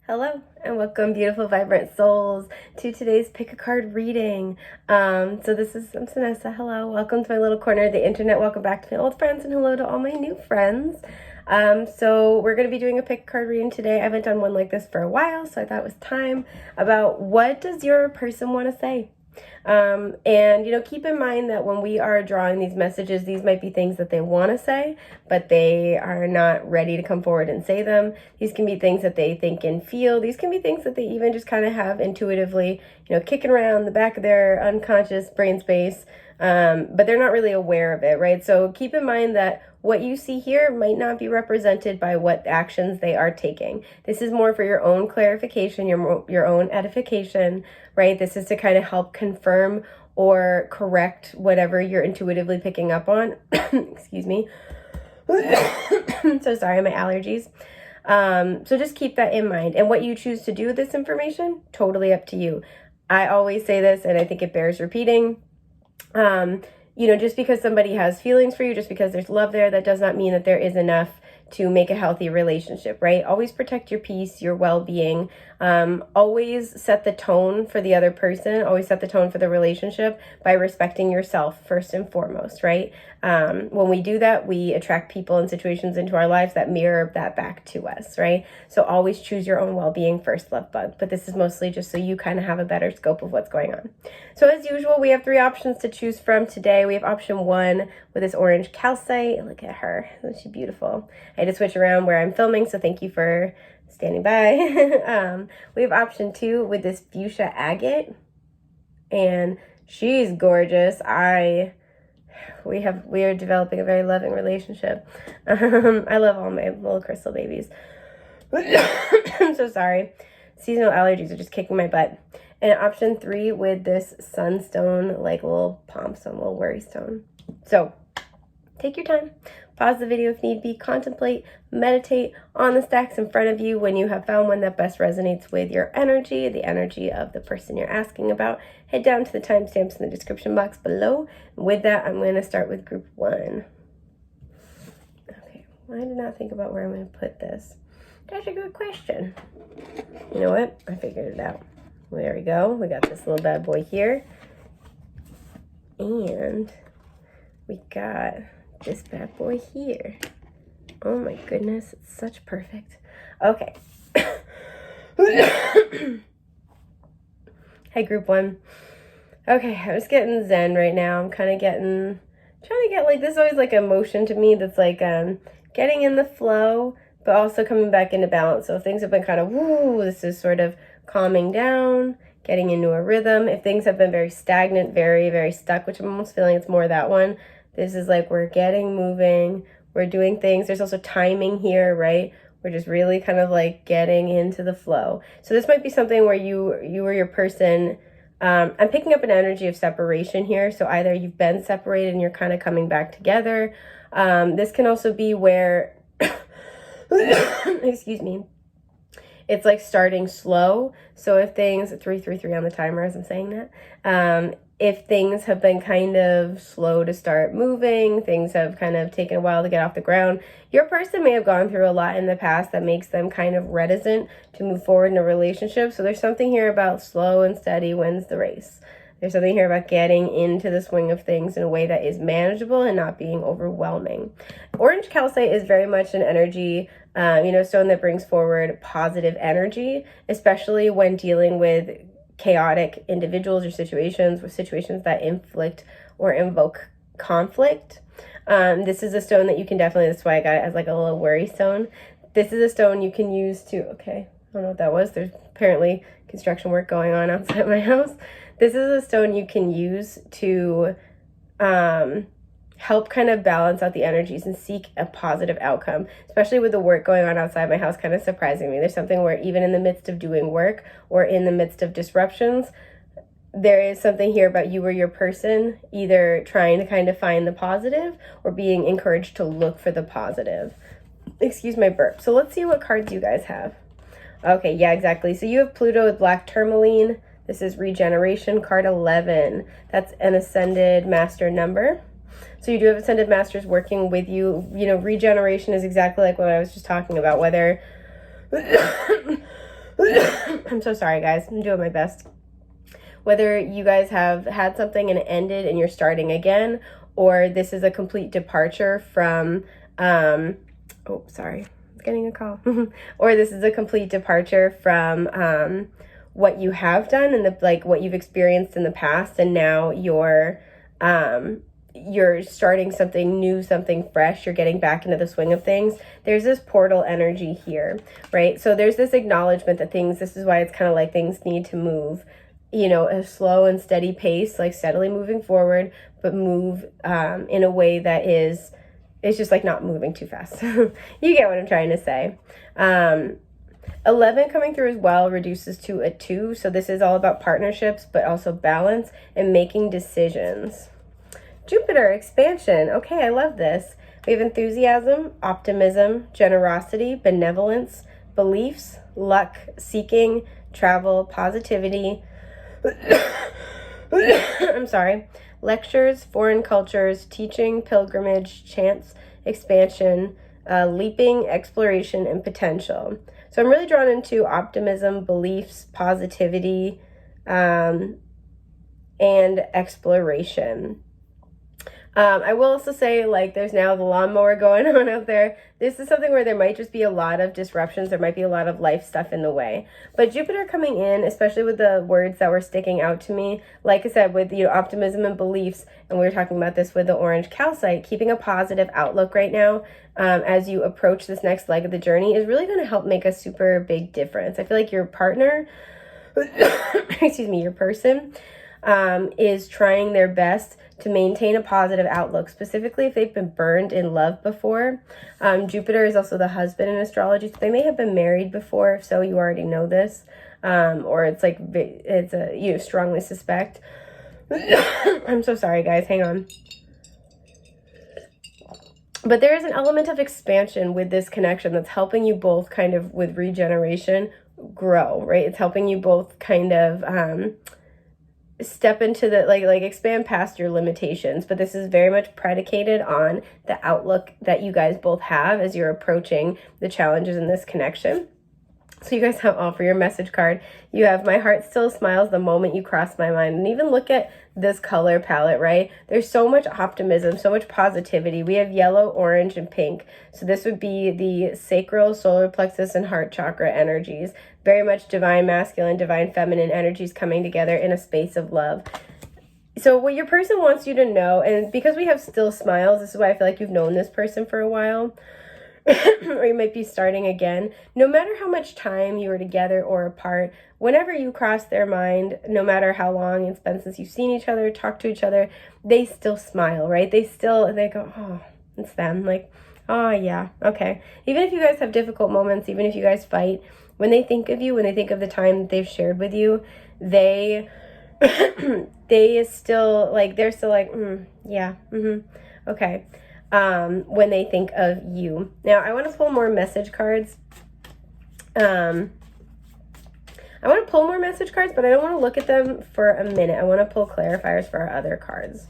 Hello and welcome, beautiful, vibrant souls, to today's pick a card reading. I'm Vanessa. Hello, welcome to my little corner of the internet. Welcome back to my old friends and hello to all my new friends. So we're going to be doing a pick a card reading today. I haven't done one like this for a while, so I thought it was time about what does your person want to say. Keep in mind that when we are drawing these messages, these might be things that they want to say, but they are not ready to come forward and say them. These can be things that they think and feel. These can be things that they even just kind of have intuitively, kicking around the back of their unconscious brain space, but they're not really aware of it, right? So keep in mind that what you see here might not be represented by what actions they are taking. This is more for your own clarification, your own edification, right? This is to kind of help confirm or correct whatever you're intuitively picking up on. Excuse me. So sorry, my allergies. So just keep that in mind. And what you choose to do with this information, totally up to you. I always say this, and I think it bears repeating. Just because somebody has feelings for you, just because there's love there, that does not mean that there is enough to make a healthy relationship, right? Always protect your peace, your well-being. Always set the tone for the other person. Always set the tone for the relationship by respecting yourself first and foremost, right? When we do that, we attract people and situations into our lives that mirror that back to us, right? So always choose your own well-being first, love bug. But this is mostly just so you kind of have a better scope of what's going on. So as usual, we have 3 options to choose from today. We have option 1 with this orange calcite. Look at her. Isn't she beautiful? I had to switch around where I'm filming, so thank you for standing by. We have option 2 with this fuchsia agate, and she's gorgeous. We are developing a very loving relationship. I love all my little crystal babies. I'm so sorry. Seasonal allergies are just kicking my butt. And option 3 with this sunstone, like little palm stone, little worry stone. So take your time, pause the video if need be, contemplate, meditate on the stacks in front of you. When you have found one that best resonates with your energy, the energy of the person you're asking about, head down to the timestamps in the description box below. With that, I'm going to start with group 1. Okay, I did not think about where I'm going to put this. That's a good question. You know what? I figured it out. There we go. We got this little bad boy here. And we got this bad boy here. Oh my goodness, it's such perfect. Okay. Hey, group 1. Okay, I'm just getting zen right now. I'm kind of trying to get like, this is always like emotion to me that's like getting in the flow, but also coming back into balance. So if things have been kind of, woo, this is sort of calming down, getting into a rhythm. If things have been very stagnant, very, very stuck, which I'm almost feeling it's more that one. This is like we're getting moving, we're doing things. There's also timing here, right? We're just really kind of like getting into the flow. So this might be something where you or your person, I'm picking up an energy of separation here. So either you've been separated and you're kind of coming back together. This can also be where, excuse me, it's like starting slow. So if things, 333 on the timer as I'm saying that, if things have been kind of slow to start moving, things have kind of taken a while to get off the ground, your person may have gone through a lot in the past that makes them kind of reticent to move forward in a relationship. So there's something here about slow and steady wins the race. There's something here about getting into the swing of things in a way that is manageable and not being overwhelming. Orange calcite is very much an energy, stone that brings forward positive energy, especially when dealing with chaotic individuals or situations, with situations that inflict or invoke conflict. This is a stone that you can definitely, that's why I got it as like a little worry stone. This is a stone you can use to, okay, I don't know what that was. There's apparently construction work going on outside my house. This is a stone you can use to help kind of balance out the energies and seek a positive outcome, especially with the work going on outside my house kind of surprising me. There's something where even in the midst of doing work or in the midst of disruptions, there is something here about you or your person either trying to kind of find the positive or being encouraged to look for the positive. Excuse my burp. So let's see what cards you guys have. Okay, yeah, exactly. So you have Pluto with black tourmaline. This is regeneration, card 11. That's an ascended master number. So you do have ascended masters working with you. Regeneration is exactly like what I was just talking about, whether I'm so sorry, guys. I'm doing my best. Whether you guys have had something and it ended and you're starting again, or this is a complete departure from, oh, sorry, I'm getting a call. Or this is a complete departure from what you have done and what you've experienced in the past, and now you're starting something new, something fresh. You're getting back into the swing of things. There's this portal energy here, right? So there's this acknowledgement that this is why it's kind of like things need to move, a slow and steady pace, like steadily moving forward, but move in a way that it's just like not moving too fast. You get what I'm trying to say. 11 coming through as well reduces to a 2. So this is all about partnerships, but also balance and making decisions. Jupiter, expansion. Okay, I love this. We have enthusiasm, optimism, generosity, benevolence, beliefs, luck, seeking, travel, positivity. I'm sorry. Lectures, foreign cultures, teaching, pilgrimage, chance, expansion, leaping, exploration, and potential. So I'm really drawn into optimism, beliefs, positivity, and exploration. I will also say, there's now the lawnmower going on out there. This is something where there might just be a lot of disruptions. There might be a lot of life stuff in the way. But Jupiter coming in, especially with the words that were sticking out to me, like I said, with optimism and beliefs, and we were talking about this with the orange calcite, keeping a positive outlook right now as you approach this next leg of the journey is really going to help make a super big difference. I feel like your partner, excuse me, your person is trying their best to maintain a positive outlook, specifically if they've been burned in love before. Jupiter is also the husband in astrology, so they may have been married before, if so you already know this, or you strongly suspect. I'm so sorry, guys, hang on. But there is an element of expansion with this connection that's helping you both kind of, with regeneration, grow, right? It's helping you both kind of step into the expand past your limitations. But this is very much predicated on the outlook that you guys both have as you're approaching the challenges in this connection. So you guys have, for your message card, you have my heart still smiles the moment you cross my mind. And even look at this color palette, right? There's so much optimism, so much positivity. We have yellow, orange, and pink. So this would be the sacral, solar plexus, and heart chakra energies. Very much divine masculine, divine feminine energies coming together in a space of love. So what your person wants you to know, and because we have still smiles, this is why I feel like you've known this person for a while, or you might be starting again. No matter how much time you were together or apart, whenever you cross their mind, no matter how long it's been since you've seen each other, talked to each other, they still smile, right? They go, oh, it's them. Like, oh yeah, okay. Even if you guys have difficult moments, even if you guys fight, when they think of you, when they think of the time that they've shared with you, they're still like, yeah, okay. When they think of you. Now, I want to pull more message cards. But I don't want to look at them for a minute. I want to pull clarifiers for our other cards.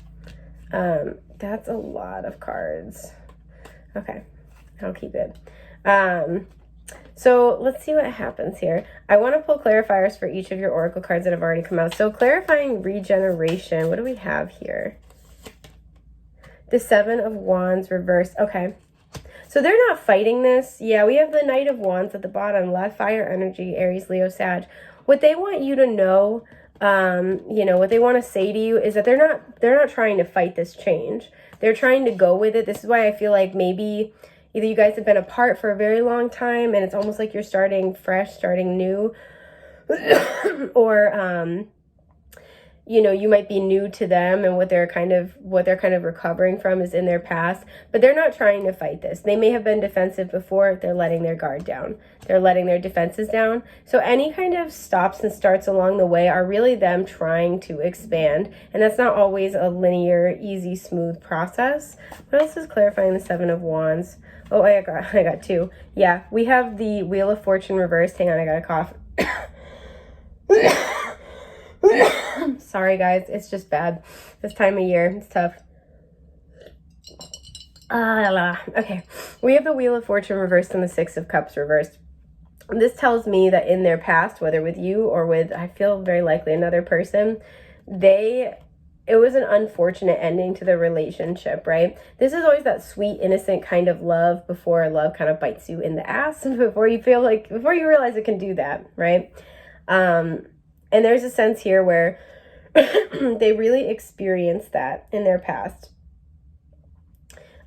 That's a lot of cards. Okay, I'll keep it. So let's see what happens here. I want to pull clarifiers for each of your oracle cards that have already come out. So clarifying regeneration. What do we have here? The 7 of Wands reversed. Okay. So they're not fighting this. Yeah, we have the Knight of Wands at the bottom. Left fire energy, Aries, Leo, Sag. What they want you to know, what they want to say to you is that they're not trying to fight this change. They're trying to go with it. This is why I feel like maybe either you guys have been apart for a very long time and it's almost like you're starting fresh, starting new, or you might be new to them, and what they're kind of recovering from is in their past, but they're not trying to fight this. They may have been defensive before. They're letting their guard down. They're letting their defenses down. So any kind of stops and starts along the way are really them trying to expand, and that's not always a linear, easy, smooth process. What else is clarifying the 7 of Wands? Oh, I got 2. Yeah, we have the Wheel of Fortune reversed. Hang on, I got a cough. Sorry, guys. It's just bad. This time of year. It's tough. Okay. We have the Wheel of Fortune reversed and the 6 of Cups reversed. This tells me that in their past, whether with you or with, I feel very likely another person, it was an unfortunate ending to the relationship, right? This is always that sweet, innocent kind of love before love kind of bites you in the ass, and before you realize it can do that, right? And there's a sense here where they really experienced that in their past.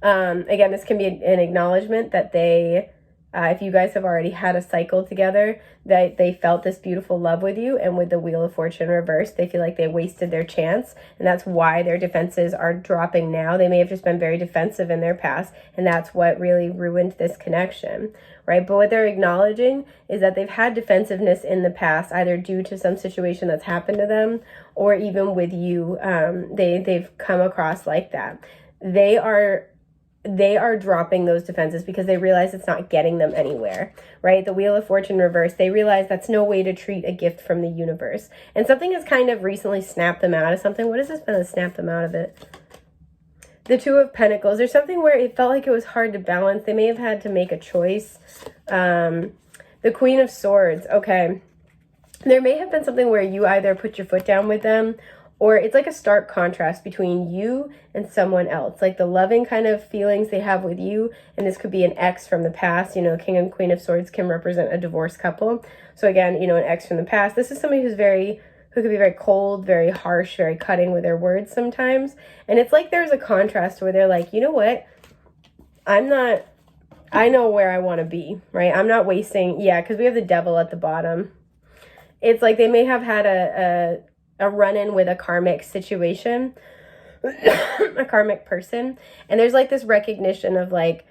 Again, this can be an acknowledgement that they, if you guys have already had a cycle together, that they felt this beautiful love with you, and with the Wheel of Fortune reversed, they feel like they wasted their chance, and that's why their defenses are dropping now. They may have just been very defensive in their past, and that's what really ruined this connection, right? But what they're acknowledging is that they've had defensive in the past, either due to some situation that's happened to them, or even with you, they've come across like that. They are dropping those defenses because they realize it's not getting them anywhere, right? The Wheel of Fortune reversed, they realize that's no way to treat a gift from the universe. And something has kind of recently snapped them out of something. What has this been that snapped them out of it? The Two of Pentacles. There's something where it felt like it was hard to balance. They may have had to make a choice. The Queen of Swords. Okay. There may have been something where you either put your foot down with them, or it's like a stark contrast between you and someone else. Like the loving kind of feelings they have with you, and this could be an ex from the past. You know, King and Queen of Swords can represent a divorced couple. So again, you know, an ex from the past. This is somebody who could be very cold, very harsh, very cutting with their words sometimes. And it's like there's a contrast where they're like, you know what? I know where I want to be, right? I'm not wasting, because we have the Devil at the bottom. It's like they may have had a run-in with a karmic situation, a karmic person. And there's like this recognition of like,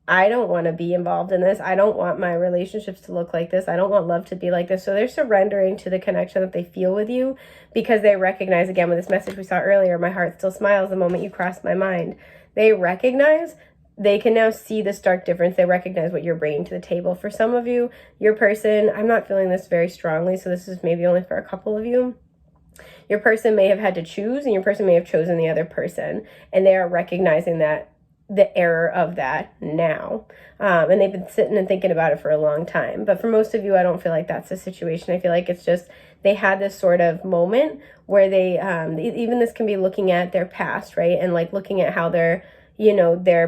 I don't want to be involved in this. I don't want my relationships to look like this. I don't want love to be like this. So they're surrendering to the connection that they feel with you, because they recognize, again, with this message we saw earlier, my heart still smiles the moment you cross my mind. They recognize, they can now see the stark difference. They recognize what you're bringing to the table. For some of you, your person, I'm not feeling this very strongly, so this is maybe only for a couple of you. Your person may have had to choose, and your person may have chosen the other person, and they are recognizing that, the error of that now. And they've been sitting and thinking about it for a long time. But for most of you, I don't feel like that's the situation. I feel like it's just they had this sort of moment where they, even this can be looking at their past, right? And like looking at how their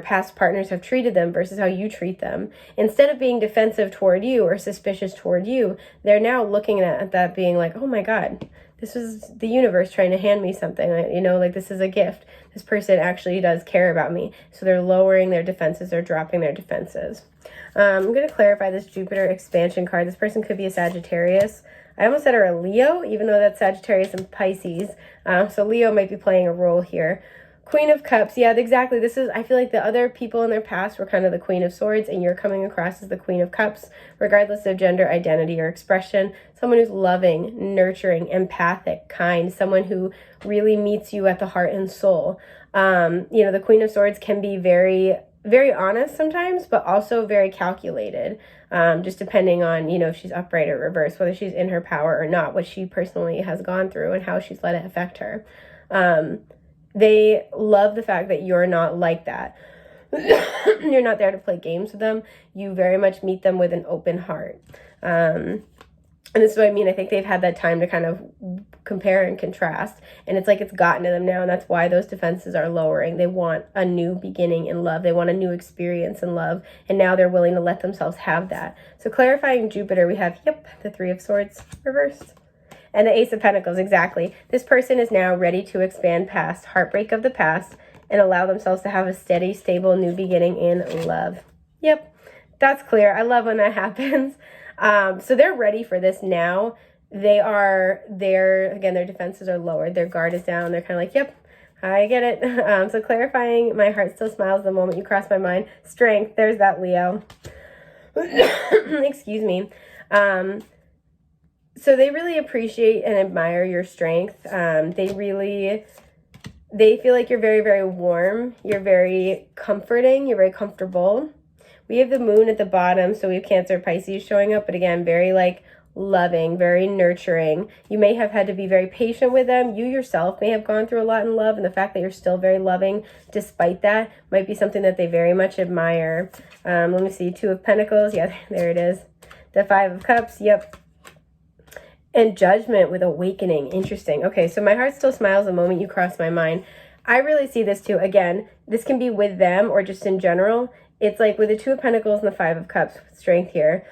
past partners have treated them versus how you treat them. Instead of being defensive toward you or suspicious toward you, they're now looking at that being like, oh my God, this was the universe trying to hand me something, like this is a gift. This person actually does care about me. So they're lowering their defenses, they're dropping their defenses. I'm going to clarify this Jupiter expansion card. This person could be a Sagittarius. I almost said a Leo, even though that's Sagittarius and Pisces. So Leo might be playing a role here. Queen of Cups, yeah, exactly. I feel like the other people in their past were kind of the Queen of Swords, and you're coming across as the Queen of Cups, regardless of gender identity or expression. Someone who's loving, nurturing, empathic, kind, someone who really meets you at the heart and soul. The Queen of Swords can be very, very honest sometimes, but also very calculated, just depending on, if she's upright or reversed, whether she's in her power or not, what she personally has gone through and how she's let it affect her. They love the fact that you're not like that. You're not there to play games with them. You very much meet them with an open heart. And this is what I mean. I think they've had that time to kind of compare and contrast. And it's like it's gotten to them now. And that's why those defenses are lowering. They want a new beginning in love. They want a new experience in love. And now they're willing to let themselves have that. So clarifying Jupiter, we have, the Three of Swords reversed. And the Ace of Pentacles, exactly. This person is now ready to expand past heartbreak of the past and allow themselves to have a steady, stable, new beginning in love. Yep, that's clear. I love when that happens. So they're ready for this now. Again, their defenses are lowered. Their guard is down. They're kind of like, yep, I get it. So clarifying, my heart still smiles the moment you cross my mind. Strength, there's that Leo. Excuse me. So they really appreciate and admire your strength. They feel like you're very, very warm. You're very comforting. You're very comfortable. We have the moon at the bottom, so we have Cancer, Pisces showing up. But again, very like loving, very nurturing. You may have had to be very patient with them. You yourself may have gone through a lot in love, and the fact that you're still very loving despite that might be something that they very much admire. Let me see, Two of Pentacles. Yeah, there it is. The Five of Cups, yep. And Judgment with Awakening. Interesting. Okay, so my heart still smiles the moment you cross my mind. I really see this too. Again, this can be with them or just in general. It's like with the Two of Pentacles and the Five of Cups, strength here.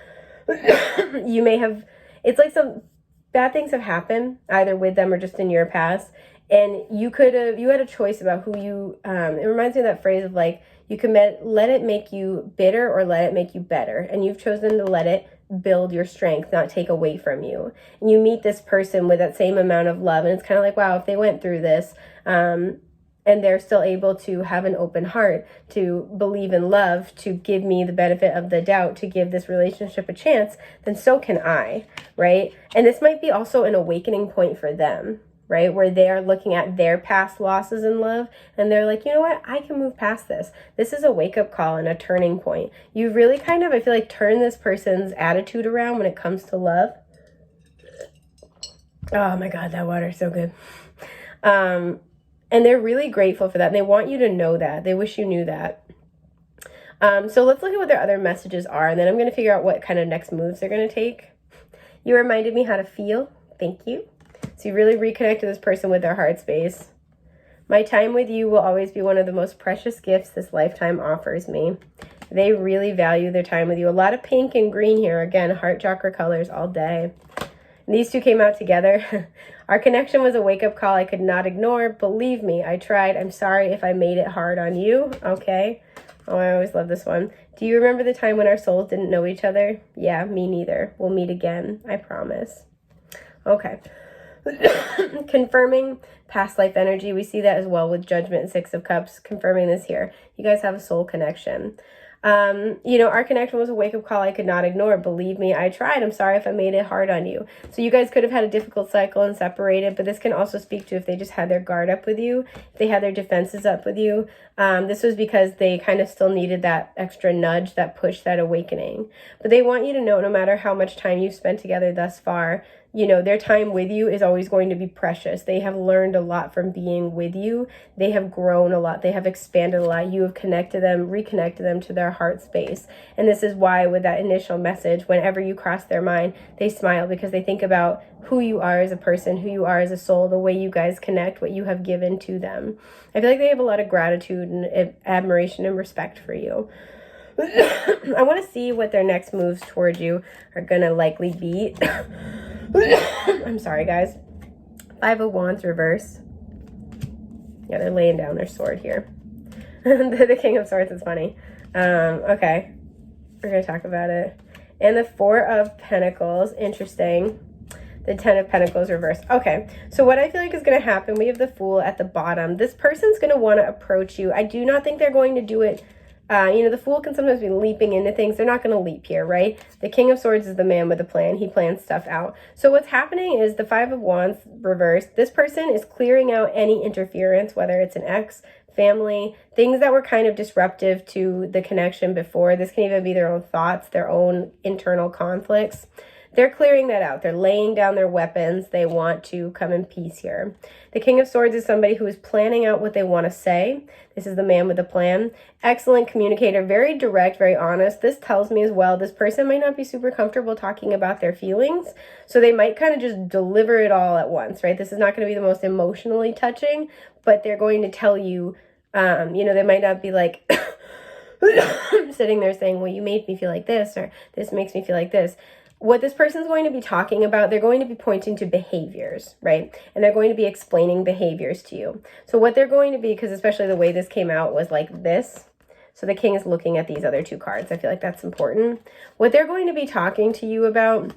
You may have, it's like some bad things have happened, either with them or just in your past. And you had a choice about who you, it reminds me of that phrase of like, you can let it make you bitter or let it make you better. And you've chosen to let it build your strength, not take away from you. And you meet this person with that same amount of love. And it's kind of like, wow, if they went through this, and they're still able to have an open heart, to believe in love, to give me the benefit of the doubt, to give this relationship a chance, then so can I, right? And this might be also an awakening point for them, right? Where they are looking at their past losses in love and they're like, you know what? I can move past this. This is a wake-up call and a turning point. You really kind of, I feel like, turn this person's attitude around when it comes to love. Oh my God, that water is so good. And they're really grateful for that. And they want you to know that. They wish you knew that. So let's look at what their other messages are. And then I'm going to figure out what kind of next moves they're going to take. You reminded me how to feel. Thank you. So you really reconnect to this person with their heart space. My time with you will always be one of the most precious gifts this lifetime offers me. They really value their time with you. A lot of pink and green here. Again, heart chakra colors all day. And these two came out together. Our connection was a wake-up call I could not ignore. Believe me, I tried. I'm sorry if I made it hard on you. Okay. Oh, I always love this one. Do you remember the time when our souls didn't know each other? Yeah, me neither. We'll meet again. I promise. Okay. Confirming past life energy. We see that as well with Judgment and Six of Cups. Confirming this here. You guys have a soul connection. Our connection was a wake-up call I could not ignore. Believe me, I tried. I'm sorry if I made it hard on you. So you guys could have had a difficult cycle and separated, but this can also speak to if they just had their guard up with you, if they had their defenses up with you. This was because they kind of still needed that extra nudge, that push, that awakening. But they want you to know, no matter how much time you've spent together thus far, their time with you is always going to be precious. They have learned a lot from being with you. They have grown a lot. They have expanded a lot. You have connected them, reconnected them to their heart space. And this is why with that initial message, whenever you cross their mind, they smile because they think about who you are as a person, who you are as a soul, the way you guys connect, what you have given to them. I feel like they have a lot of gratitude and admiration and respect for you. I want to see what their next moves towards you are going to likely be. I'm sorry, guys. Five of Wands reverse. Yeah, they're laying down their sword here. The King of Swords is funny. Okay. We're going to talk about it. And the Four of Pentacles. Interesting. The Ten of Pentacles reverse. Okay. So what I feel like is going to happen, we have the Fool at the bottom. This person's going to want to approach you. I do not think they're going to do it. The Fool can sometimes be leaping into things. They're not going to leap here, right? The King of Swords is the man with a plan. He plans stuff out. So what's happening is the Five of Wands reverse. This person is clearing out any interference, whether it's an ex, family, things that were kind of disruptive to the connection before. This can even be their own thoughts, their own internal conflicts. They're clearing that out. They're laying down their weapons. They want to come in peace here. The King of Swords is somebody who is planning out what they want to say. This is the man with a plan. Excellent communicator, very direct, very honest. This tells me as well, this person might not be super comfortable talking about their feelings. So they might kind of just deliver it all at once, right? This is not going to be the most emotionally touching, but they're going to tell you, they might not be like sitting there saying, well, you made me feel like this, or this makes me feel like this. What this person's going to be talking about, they're going to be pointing to behaviors, right? And they're going to be explaining behaviors to you. So what they're going to be, because especially the way this came out was like this. So the King is looking at these other two cards. I feel like that's important. What they're going to be talking to you about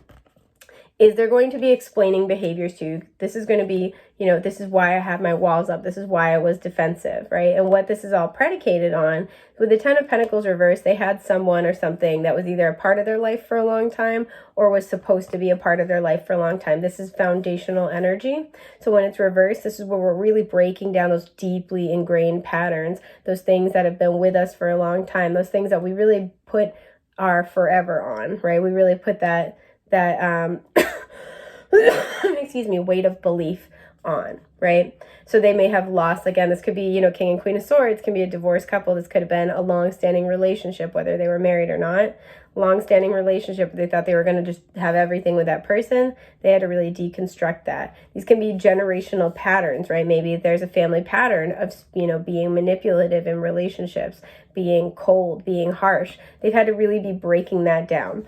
is they're going to be explaining behaviors to you. This is going to be, this is why I have my walls up. This is why I was defensive, right? And what this is all predicated on, with the Ten of Pentacles reversed, they had someone or something that was either a part of their life for a long time or was supposed to be a part of their life for a long time. This is foundational energy. So when it's reversed, this is where we're really breaking down those deeply ingrained patterns, those things that have been with us for a long time, those things that we really put our forever on, right? We really put that excuse me, weight of belief on, right? So they may have lost, again, this could be, King and Queen of Swords, can be a divorced couple. This could have been a long-standing relationship, whether they were married or not. long-standing relationship, they thought they were going to just have everything with that person. They had to really deconstruct that. These can be generational patterns, right? Maybe there's a family pattern of, you know, being manipulative in relationships, being cold, being harsh. They've had to really be breaking that down.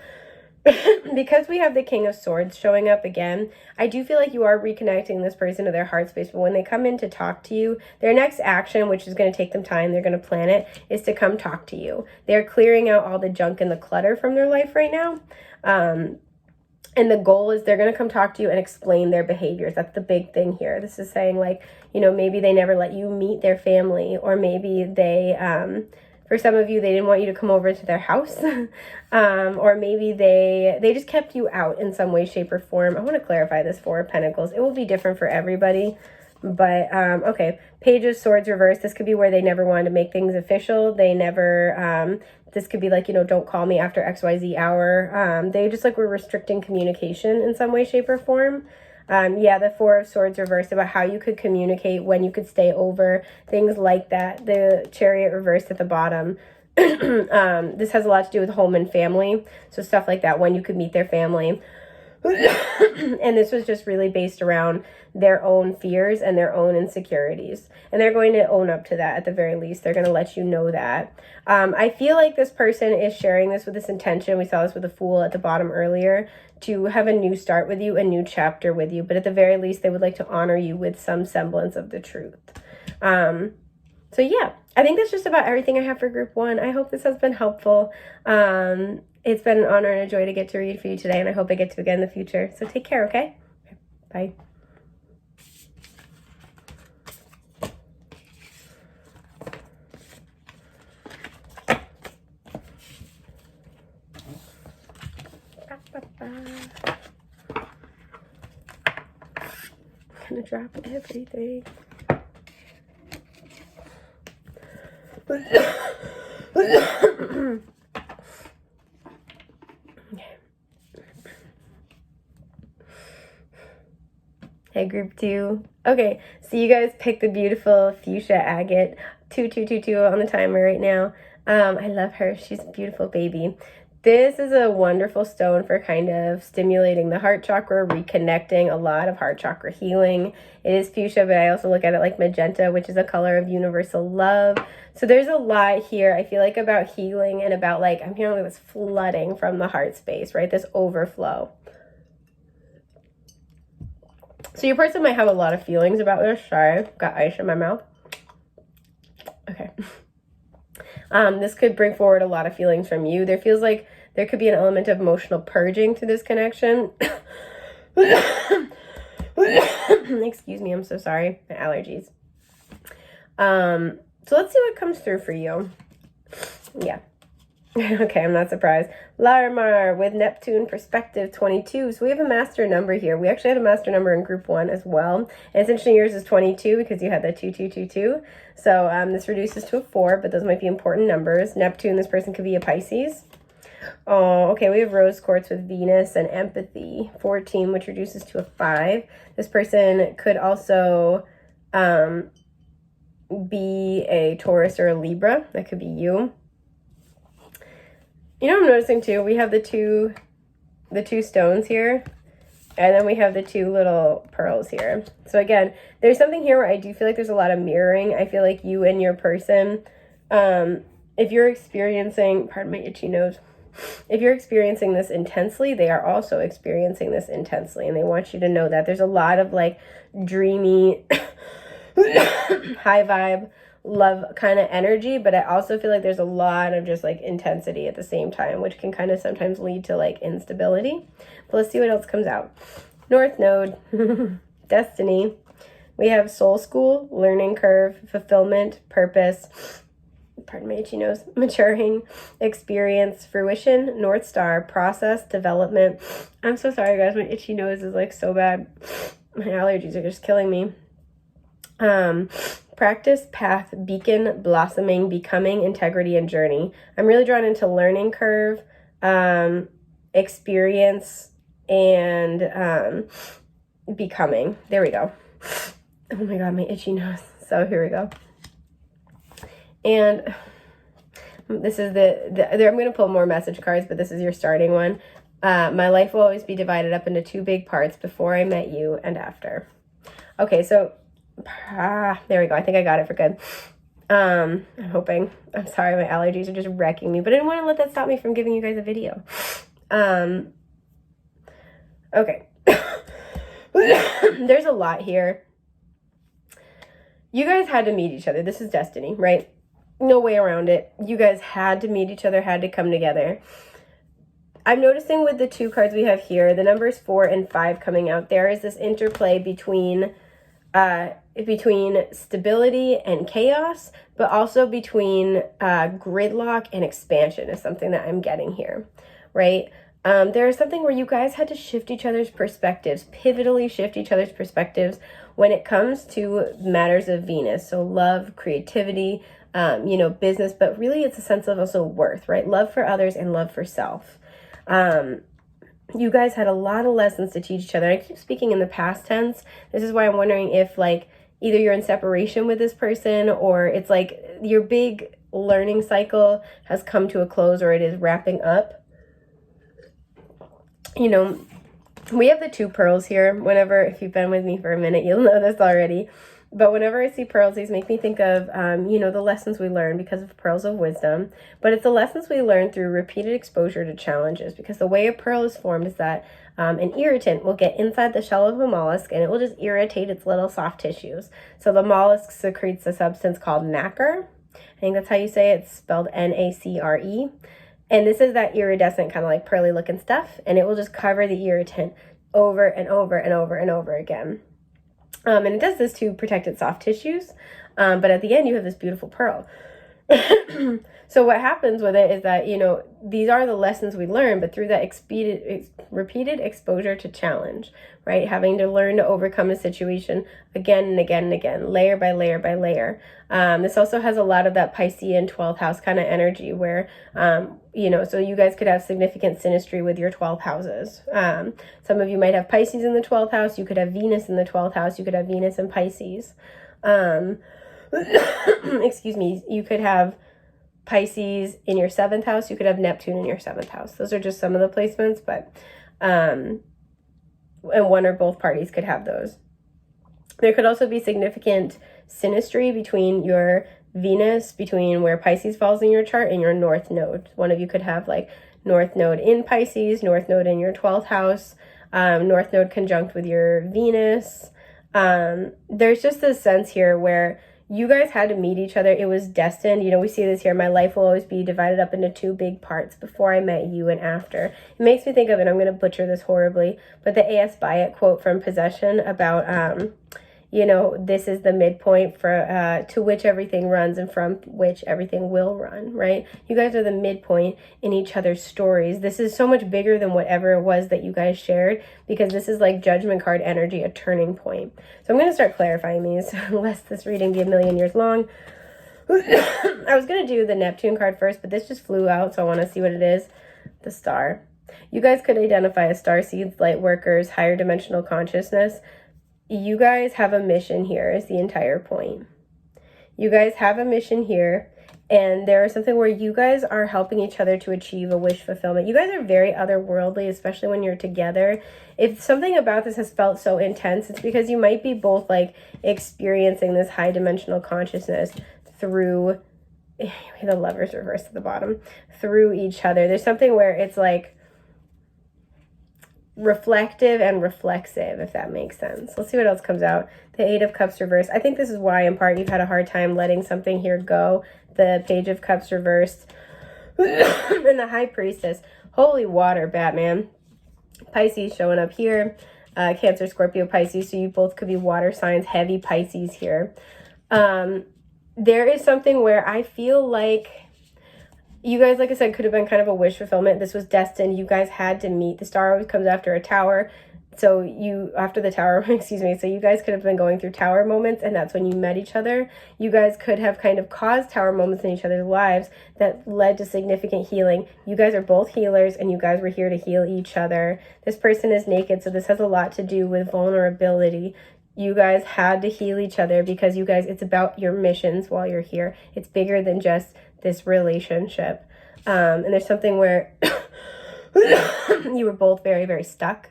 Because we have the King of Swords showing up again, I do feel like you are reconnecting this person to their heart space. But when they come in to talk to you, their next action, which is going to take them time, they're going to plan it, is to come talk to you. They're clearing out all the junk and the clutter from their life right now. And the goal is they're going to come talk to you and explain their behaviors. That's the big thing here. This is saying, like, you know, maybe they never let you meet their family, or maybe they, for some of you, they didn't want you to come over to their house. Or maybe they just kept you out in some way, shape, or form. I want to clarify this Four of Pentacles. It will be different for everybody. But, okay, Page of Swords reversed. This could be where they never wanted to make things official. They never, this could be like, you know, don't call me after XYZ hour. They just like were restricting communication in some way, shape, or form. Yeah, the Four of Swords reversed, about how you could communicate, when you could stay over, things like that. The Chariot reversed at the bottom. This has a lot to do with home and family. So stuff like that, when you could meet their family. And this was just really based around their own fears and their own insecurities. And they're going to own up to that at the very least. They're going to let you know that. I feel like this person is sharing this with this intention. We saw this with the Fool at the bottom earlier, to have a new start with you, a new chapter with you. But at the very least, they would like to honor you with some semblance of the truth. So yeah, I think that's just about everything I have for group 1. I hope this has been helpful. It's been an honor and a joy to get to read for you today, and I hope I get to again in the future. So take care, okay? Bye. I'm gonna drop everything. Hey, group 2. Okay, so you guys picked the beautiful fuchsia agate 2222 on the timer right now. I love her. She's a beautiful baby. This is a wonderful stone for kind of stimulating the heart chakra, reconnecting, a lot of heart chakra healing. It is fuchsia, but I also look at it like magenta, which is a color of universal love. So there's a lot here, I feel like, about healing and about, like, I'm hearing this flooding from the heart space, right? This overflow. So your person might have a lot of feelings about this. Sorry, got ice in my mouth. Okay. This could bring forward a lot of feelings from you. There feels like there could be an element of emotional purging to this connection. Excuse me, I'm so sorry. My allergies. So let's see what comes through for you. Yeah. Okay, I'm not surprised. Larimar with Neptune perspective 22. So we have a master number here. We actually had a master number in group 1 as well. And it's interesting yours is 22 because you had the 2222. So this reduces to a 4, but those might be important numbers. Neptune, this person could be a Pisces. Oh, okay, we have rose quartz with Venus and empathy 14, which reduces to a 5. This person could also be a Taurus or a Libra. That could be you. You know what I'm noticing too? We have the two stones here, and then we have the 2 little pearls here. So again, there's something here where I do feel like there's a lot of mirroring. I feel like you and your person, if you're experiencing, pardon my itchy nose, if you're experiencing this intensely, they are also experiencing this intensely, and they want you to know that. There's a lot of like dreamy, high vibe, love kind of energy, but I also feel like there's a lot of just like intensity at the same time, which can kind of sometimes lead to like instability. But let's see what else comes out. North Node, Destiny. We have Soul School, Learning Curve, Fulfillment, Purpose, pardon my itchy nose, Maturing, Experience, Fruition, North Star, Process, Development. I'm so sorry guys, my itchy nose is like so bad. My allergies are just killing me. Practice, Path, Beacon, Blossoming, Becoming, Integrity, and Journey. I'm really drawn into Learning Curve, Experience, and Becoming. There we go. Oh my god, my itchy nose. So here we go. And This is I'm going to pull more message cards, but this is your starting one. My life will always be divided up into two big parts, before I met you and after. Okay, so there we go. I think I got it for good. I'm hoping. I'm sorry, my allergies are just wrecking me, but I didn't want to let that stop me from giving you guys a video. Okay. There's a lot here. You guys had to meet each other. This is destiny, right? No way around it. You guys had to meet each other, had to come together. I'm noticing with the two cards we have here, the numbers 4 and 5 coming out, there is this interplay between stability and chaos, but also between gridlock and expansion is something that I'm getting here, right? There is something where you guys had to shift each other's perspectives, pivotally shift each other's perspectives when it comes to matters of Venus. So love, creativity, business, but really it's a sense of also worth, right? Love for others and love for self. You guys had a lot of lessons to teach each other. I keep speaking in the past tense. This is why I'm wondering if either you're in separation with this person, or it's your big learning cycle has come to a close, or it is wrapping up. We have the 2 pearls here. If you've been with me for a minute, you'll know this already. But whenever I see pearls, these make me think of, the lessons we learn because of pearls of wisdom. But it's the lessons we learn through repeated exposure to challenges. Because the way a pearl is formed is that an irritant will get inside the shell of a mollusk and it will just irritate its little soft tissues. So the mollusk secretes a substance called nacre. I think that's how you say it. It's spelled N-A-C-R-E. And this is that iridescent kind of pearly looking stuff. And it will just cover the irritant over and over and over and over again. And it does this to protect its soft tissues. But at the end, you have this beautiful pearl. So what happens with it is that, these are the lessons we learn, but through that repeated exposure to challenge, right? Having to learn to overcome a situation again and again and again, layer by layer by layer. This also has a lot of that Piscean 12th house kind of energy where, so you guys could have significant synastry with your 12 houses. Some of you might have Pisces in the 12th house. You could have Venus in the 12th house. You could have Venus in Pisces. Excuse me. You could have Pisces in your 7th house. You could have Neptune in your 7th house. Those are just some of the placements, but and one or both parties could have those. There could also be significant synastry between your Venus, between where Pisces falls in your chart, and your North Node. One of you could have North Node in Pisces, North Node in your 12th house, North Node conjunct with your Venus. There's just this sense here where you guys had to meet each other. It was destined. We see this here. My life will always be divided up into 2 big parts, before I met you and after. It makes me think of, and I'm going to butcher this horribly, but the A.S. Byatt quote from Possession about, this is the midpoint to which everything runs and from which everything will run, right? You guys are the midpoint in each other's stories. This is so much bigger than whatever it was that you guys shared, because this is Judgment card energy, a turning point. So I'm going to start clarifying these, lest this reading be a million years long. I was going to do the Neptune card first, but this just flew out, so I want to see what it is. The Star. You guys could identify as star seeds, light workers, higher dimensional consciousness. You guys have a mission here is the entire point. You guys have a mission here, and there is something where you guys are helping each other to achieve a wish fulfillment. You guys are very otherworldly, especially when you're together. If something about this has felt so intense, it's because you might be both experiencing this high dimensional consciousness through the Lovers reversed at the bottom, through each other. There's something where it's reflective and reflexive, if that makes sense. Let's see what else comes out. The 8 of Cups reversed. I think this is why in part you've had a hard time letting something here go. The Page of Cups reversed. And the High Priestess. Holy water, Batman. Pisces showing up here. Cancer, Scorpio, Pisces. So you both could be water signs. Heavy Pisces here. There is something where I feel like you guys, like I said, could have been kind of a wish fulfillment. This was destined. You guys had to meet. The star always comes after a tower. So after the tower, excuse me. So you guys could have been going through tower moments, and that's when you met each other. You guys could have kind of caused tower moments in each other's lives that led to significant healing. You guys are both healers, and you guys were here to heal each other. This person is naked, so this has a lot to do with vulnerability. You guys had to heal each other because you guys, it's about your missions while you're here. It's bigger than just this relationship. And there's something where you were both very, very stuck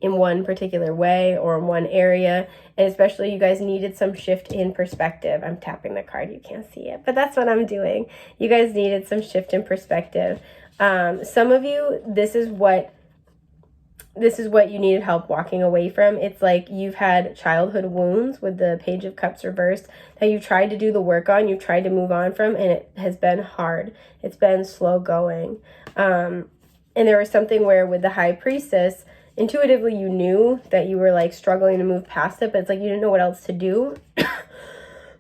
in one particular way or in one area, and especially you guys needed some shift in perspective. I'm tapping the card, you can't see it, but that's what I'm doing. You guys needed some shift in perspective. Some of you, this is what you needed help walking away from. It's like you've had childhood wounds with the Page of Cups reversed that you've tried to do the work on, you've tried to move on from, and it has been hard. It's been slow going. And there was something where with the High Priestess, intuitively you knew that you were like struggling to move past it, but it's like you didn't know what else to do.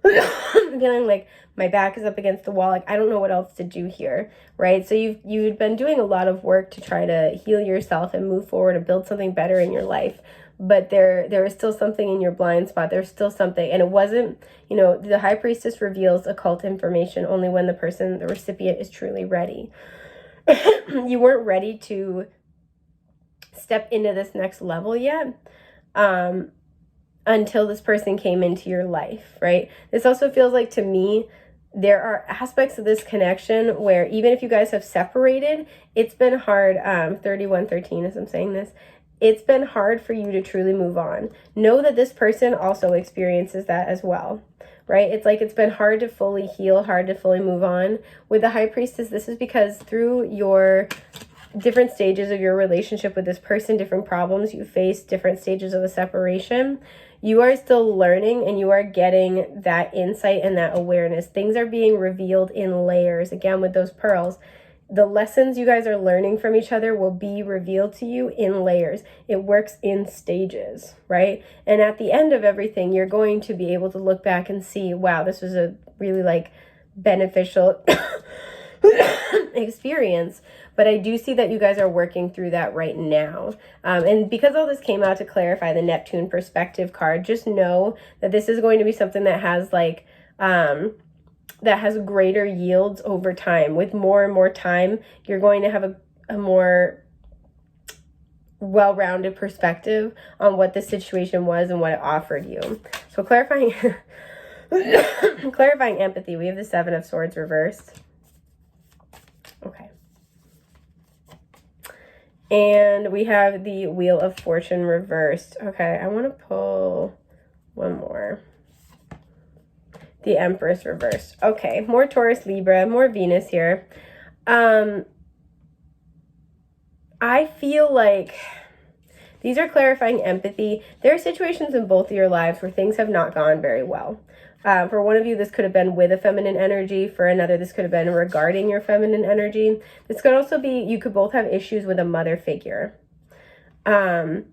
Feeling like my back is up against the wall, like I don't know what else to do here, right? So you've been doing a lot of work to try to heal yourself and move forward and build something better in your life, but there is still something in your blind spot. There's still something, and it wasn't, you know, the High Priestess reveals occult information only when the recipient is truly ready. You weren't ready to step into this next level yet, until this person came into your life, right? This also feels like, to me, there are aspects of this connection where even if you guys have separated, it's been hard. 3113, as I'm saying this, it's been hard for you to truly move on. Know that this person also experiences that as well, right? It's like it's been hard to fully heal, hard to fully move on. With the High Priestess, this is because through your different stages of your relationship with this person, different problems you face, different stages of the separation, you are still learning and you are getting that insight and that awareness. Things are being revealed in layers. Again, with those pearls, the lessons you guys are learning from each other will be revealed to you in layers. It works in stages, right? And at the end of everything, you're going to be able to look back and see, wow, this was a really like beneficial experience. But I do see that you guys are working through that right now. And because all this came out to clarify the Neptune perspective card, just know that this is going to be something that has like, that has greater yields over time. With more and more time, you're going to have a more well-rounded perspective on what the situation was and what it offered you. So clarifying, clarifying empathy, we have the Seven of Swords reversed. Okay. And we have the Wheel of Fortune reversed. Okay, I want to pull one more. The Empress reversed. Okay, more Taurus, Libra, more Venus here. I feel like these are clarifying empathy. There are situations in both of your lives where things have not gone very well. For one of you, this could have been with a feminine energy. For another, this could have been regarding your feminine energy. This could also be, you could both have issues with a mother figure. And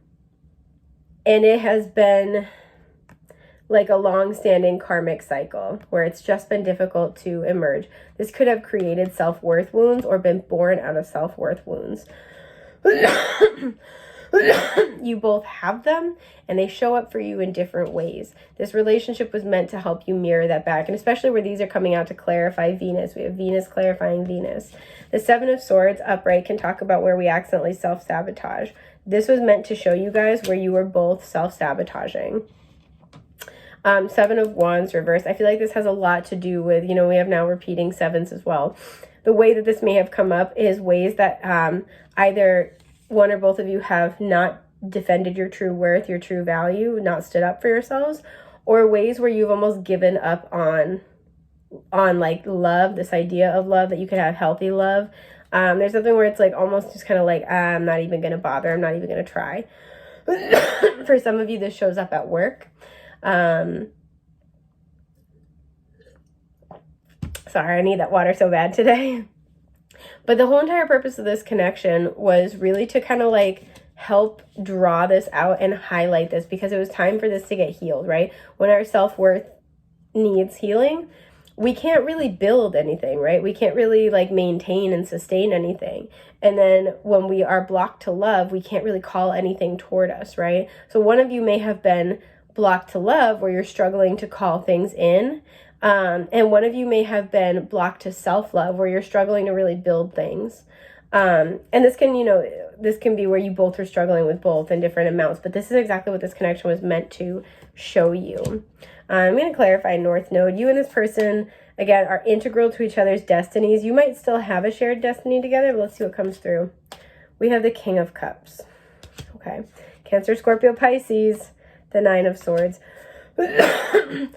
it has been like a long-standing karmic cycle where it's just been difficult to emerge. This could have created self-worth wounds or been born out of self-worth wounds. You both have them and they show up for you in different ways. This relationship was meant to help you mirror that back, and especially where these are coming out to clarify Venus. We have Venus clarifying Venus. The Seven of Swords upright can talk about where we accidentally self-sabotage. This was meant to show you guys where you were both self-sabotaging. Seven of Wands reverse. I feel like this has a lot to do with, you know, we have now repeating sevens as well. The way that this may have come up is ways that either one or both of you have not defended your true worth, your true value, not stood up for yourselves, or ways where you've almost given up on like love, this idea of love, that you could have healthy love. There's something where it's like almost just kind of like, I'm not even going to bother. I'm not even going to try. For some of you, this shows up at work. Sorry, I need that water so bad today. But the whole entire purpose of this connection was really to kind of like help draw this out and highlight this, because it was time for this to get healed, right? When our self-worth needs healing, we can't really build anything, right? We can't really like maintain and sustain anything. And then when we are blocked to love, we can't really call anything toward us, right? So one of you may have been blocked to love, where you're struggling to call things in. And one of you may have been blocked to self-love, where you're struggling to really build things. And this can, you know, this can be where you both are struggling with both in different amounts, but this is exactly what this connection was meant to show you. I'm going to clarify North Node. You and this person, again, are integral to each other's destinies. You might still have a shared destiny together, but let's see what comes through. We have the King of Cups. Okay. Cancer, Scorpio, Pisces, the Nine of Swords. And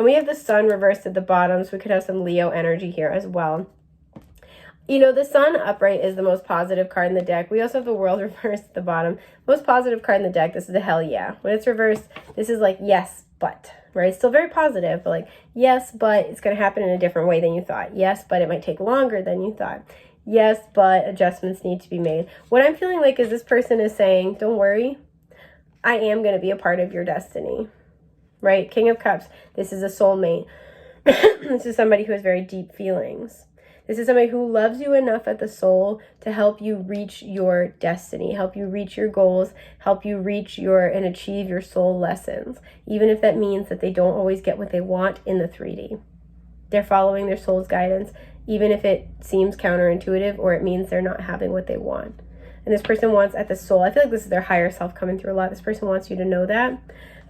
we have the Sun reversed at the bottom, so we could have some Leo energy here as well. You know, the Sun upright is the most positive card in the deck. We also have the World reversed at the bottom. Most positive card in the deck, this is the hell yeah. When it's reversed, this is like yes, but, right? Still very positive, but like yes, but it's going to happen in a different way than you thought. Yes, but it might take longer than you thought. Yes, but adjustments need to be made. What I'm feeling like is this person is saying, don't worry, I am going to be a part of your destiny, right? King of Cups, this is a soulmate. This is somebody who has very deep feelings. This is somebody who loves you enough at the soul to help you reach your destiny, help you reach your goals, help you reach and achieve your soul lessons, even if that means that they don't always get what they want in the 3D. They're following their soul's guidance, even if it seems counterintuitive or it means they're not having what they want. And this person wants at the soul, I feel like this is their higher self coming through a lot. This person wants you to know that.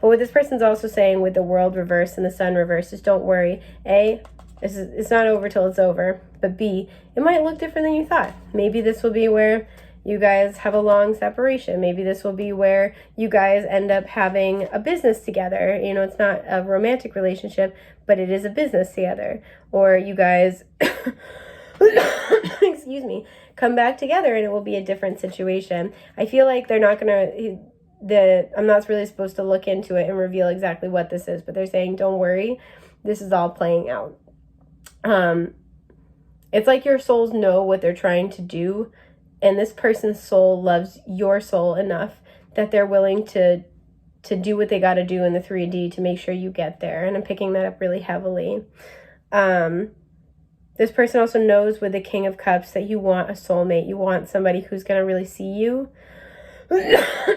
But what this person's also saying with the World reverse and the Sun reverse is don't worry. A, it's not over till it's over. But B, it might look different than you thought. Maybe this will be where you guys have a long separation. Maybe this will be where you guys end up having a business together. You know, it's not a romantic relationship, but it is a business together. Or you guys, excuse me, come back together and it will be a different situation. I feel like they're not going to, I'm not really supposed to look into it and reveal exactly what this is, but they're saying, don't worry, this is all playing out. It's like your souls know what they're trying to do, and this person's soul loves your soul enough that they're willing to do what they got to do in the 3D to make sure you get there. And I'm picking that up really heavily. This person also knows with the King of Cups that you want a soulmate. You want somebody who's going to really see you,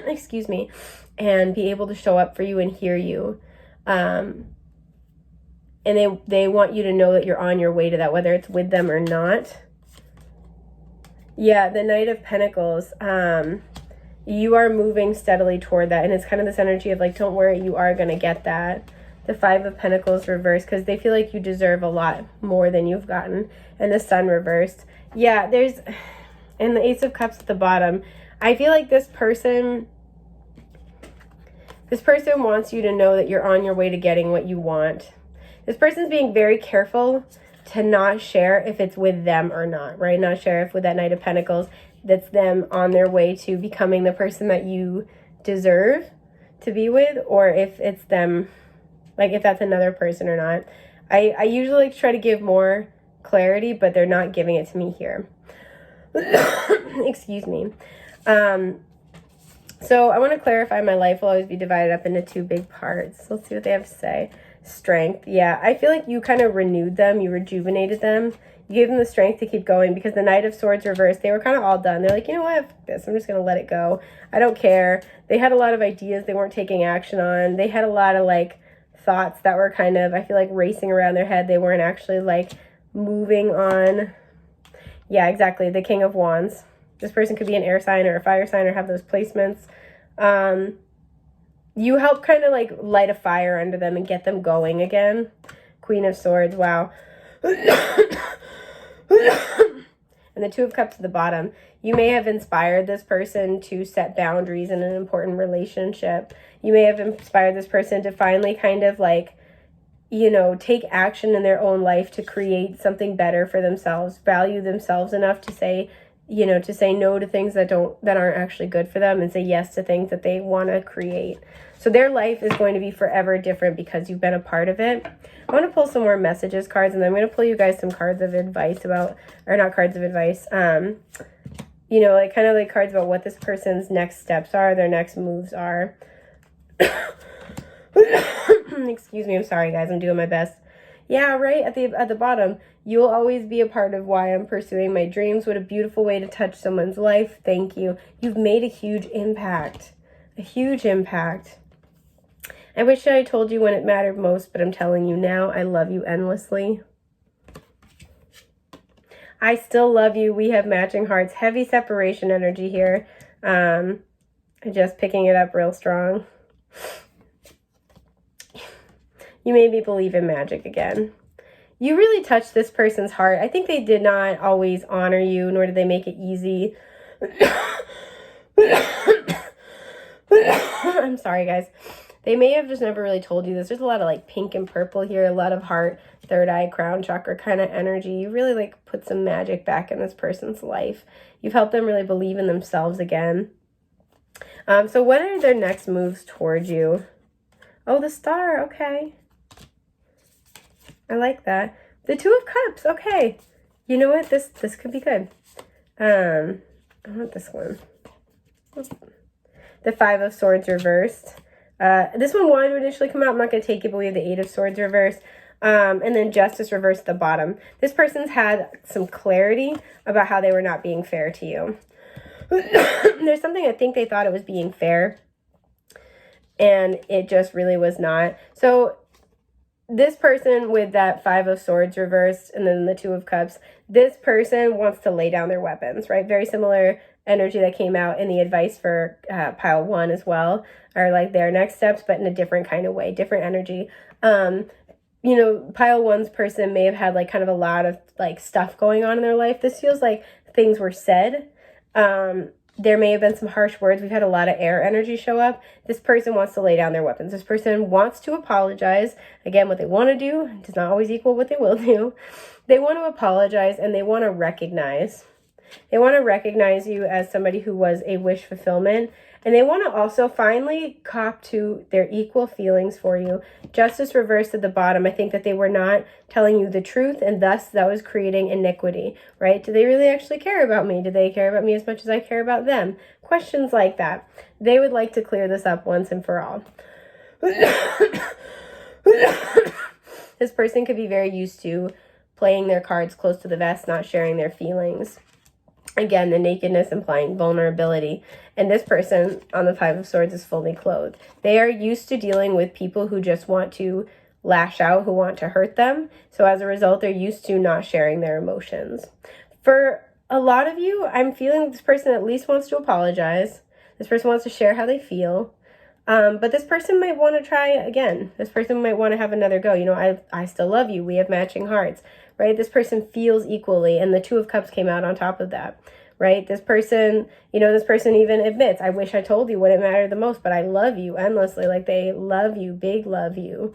excuse me, and be able to show up for you and hear you. And they want you to know that you're on your way to that, whether it's with them or not. Yeah, the Knight of Pentacles. You are moving steadily toward that. And it's kind of this energy of like, don't worry, you are going to get that. The Five of Pentacles reversed because they feel like you deserve a lot more than you've gotten. And the Sun reversed. Yeah, and the Ace of Cups at the bottom. I feel like this person wants you to know that you're on your way to getting what you want. This person's being very careful to not share if it's with them or not, right? Not share if with that Knight of Pentacles, that's them on their way to becoming the person that you deserve to be with, or if it's them, like if that's another person or not. I usually like to try to give more clarity, but they're not giving it to me here. Excuse me. So I want to clarify my life will always be divided up into two big parts. Let's see what they have to say. Strength. Yeah, I feel like you kind of renewed them. You rejuvenated them. You gave them the strength to keep going because the Knight of Swords reversed, they were kind of all done. They're like, you know what, F this. I'm just going to let it go. I don't care. They had a lot of ideas they weren't taking action on. They had a lot of like thoughts that were kind of, I feel like, racing around their head. They weren't actually like moving on. Yeah, exactly. The King of Wands. This person could be an air sign or a fire sign or have those placements. You help kind of like light a fire under them and get them going again. Queen of Swords, wow. And the Two of Cups at the bottom. You may have inspired this person to set boundaries in an important relationship. You may have inspired this person to finally kind of like, you know, take action in their own life to create something better for themselves, value themselves enough to say, you know, to say no to things that aren't actually good for them and say yes to things that they want to create. So their life is going to be forever different because you've been a part of it. I want to pull some more messages cards, and then I'm going to pull you guys some cards of advice about, or not cards of advice, you know, like kind of like cards about what this person's next steps are, their next moves are. Excuse me, I'm sorry guys, I'm doing my best. Yeah, right at the bottom. You will always be a part of why I'm pursuing my dreams. What a beautiful way to touch someone's life. Thank you. You've made a huge impact. A huge impact. I wish I told you when it mattered most, but I'm telling you now, I love you endlessly. I still love you. We have matching hearts. Heavy separation energy here. Just picking it up real strong. You made me believe in magic again. You really touched this person's heart. I think they did not always honor you, nor did they make it easy. I'm sorry, guys. They may have just never really told you this. There's a lot of like pink and purple here, a lot of heart, third eye, crown chakra kind of energy. You really like put some magic back in this person's life. You've helped them really believe in themselves again. So what are their next moves towards you? Oh, the star. Okay. I like that. The Two of Cups. Okay. You know what? This could be good. I want this one. The Five of Swords reversed. This one wanted to initially come out. I'm not going to take it, but we have the Eight of Swords reversed. And then Justice reversed at the bottom. This person's had some clarity about how they were not being fair to you. There's something I think they thought it was being fair, and it just really was not. So this person with that Five of Swords reversed and then the Two of Cups, this person wants to lay down their weapons, right? Very similar energy that came out in the advice for pile 1 as well, or like their next steps, but in a different kind of way, different energy. You know, pile 1's person may have had like kind of a lot of like stuff going on in their life. This feels like things were said. There may have been some harsh words. We've had a lot of air energy show up. This person wants to lay down their weapons. This person wants to apologize. Again, what they want to do does not always equal what they will do. They want to apologize, and they want to recognize. They want to recognize you as somebody who was a wish fulfillment. And they want to also finally cop to their equal feelings for you. Justice reversed at the bottom. I think that they were not telling you the truth, and thus that was creating iniquity, right? Do they really actually care about me? Do they care about me as much as I care about them? Questions like that. They would like to clear this up once and for all. This person could be very used to playing their cards close to the vest, not sharing their feelings. Again, the nakedness implying vulnerability. And this person on the Five of Swords is fully clothed. They are used to dealing with people who just want to lash out, who want to hurt them. So as a result, they're used to not sharing their emotions. For a lot of you, I'm feeling this person at least wants to apologize. This person wants to share how they feel. But this person might want to try again. This person might want to have another go. You know, I still love you. We have matching hearts, right? This person feels equally, and the Two of Cups came out on top of that, right? This person, you know, this person even admits, I wish I told you when it mattered the most, but I love you endlessly. Like, they love you, big love you.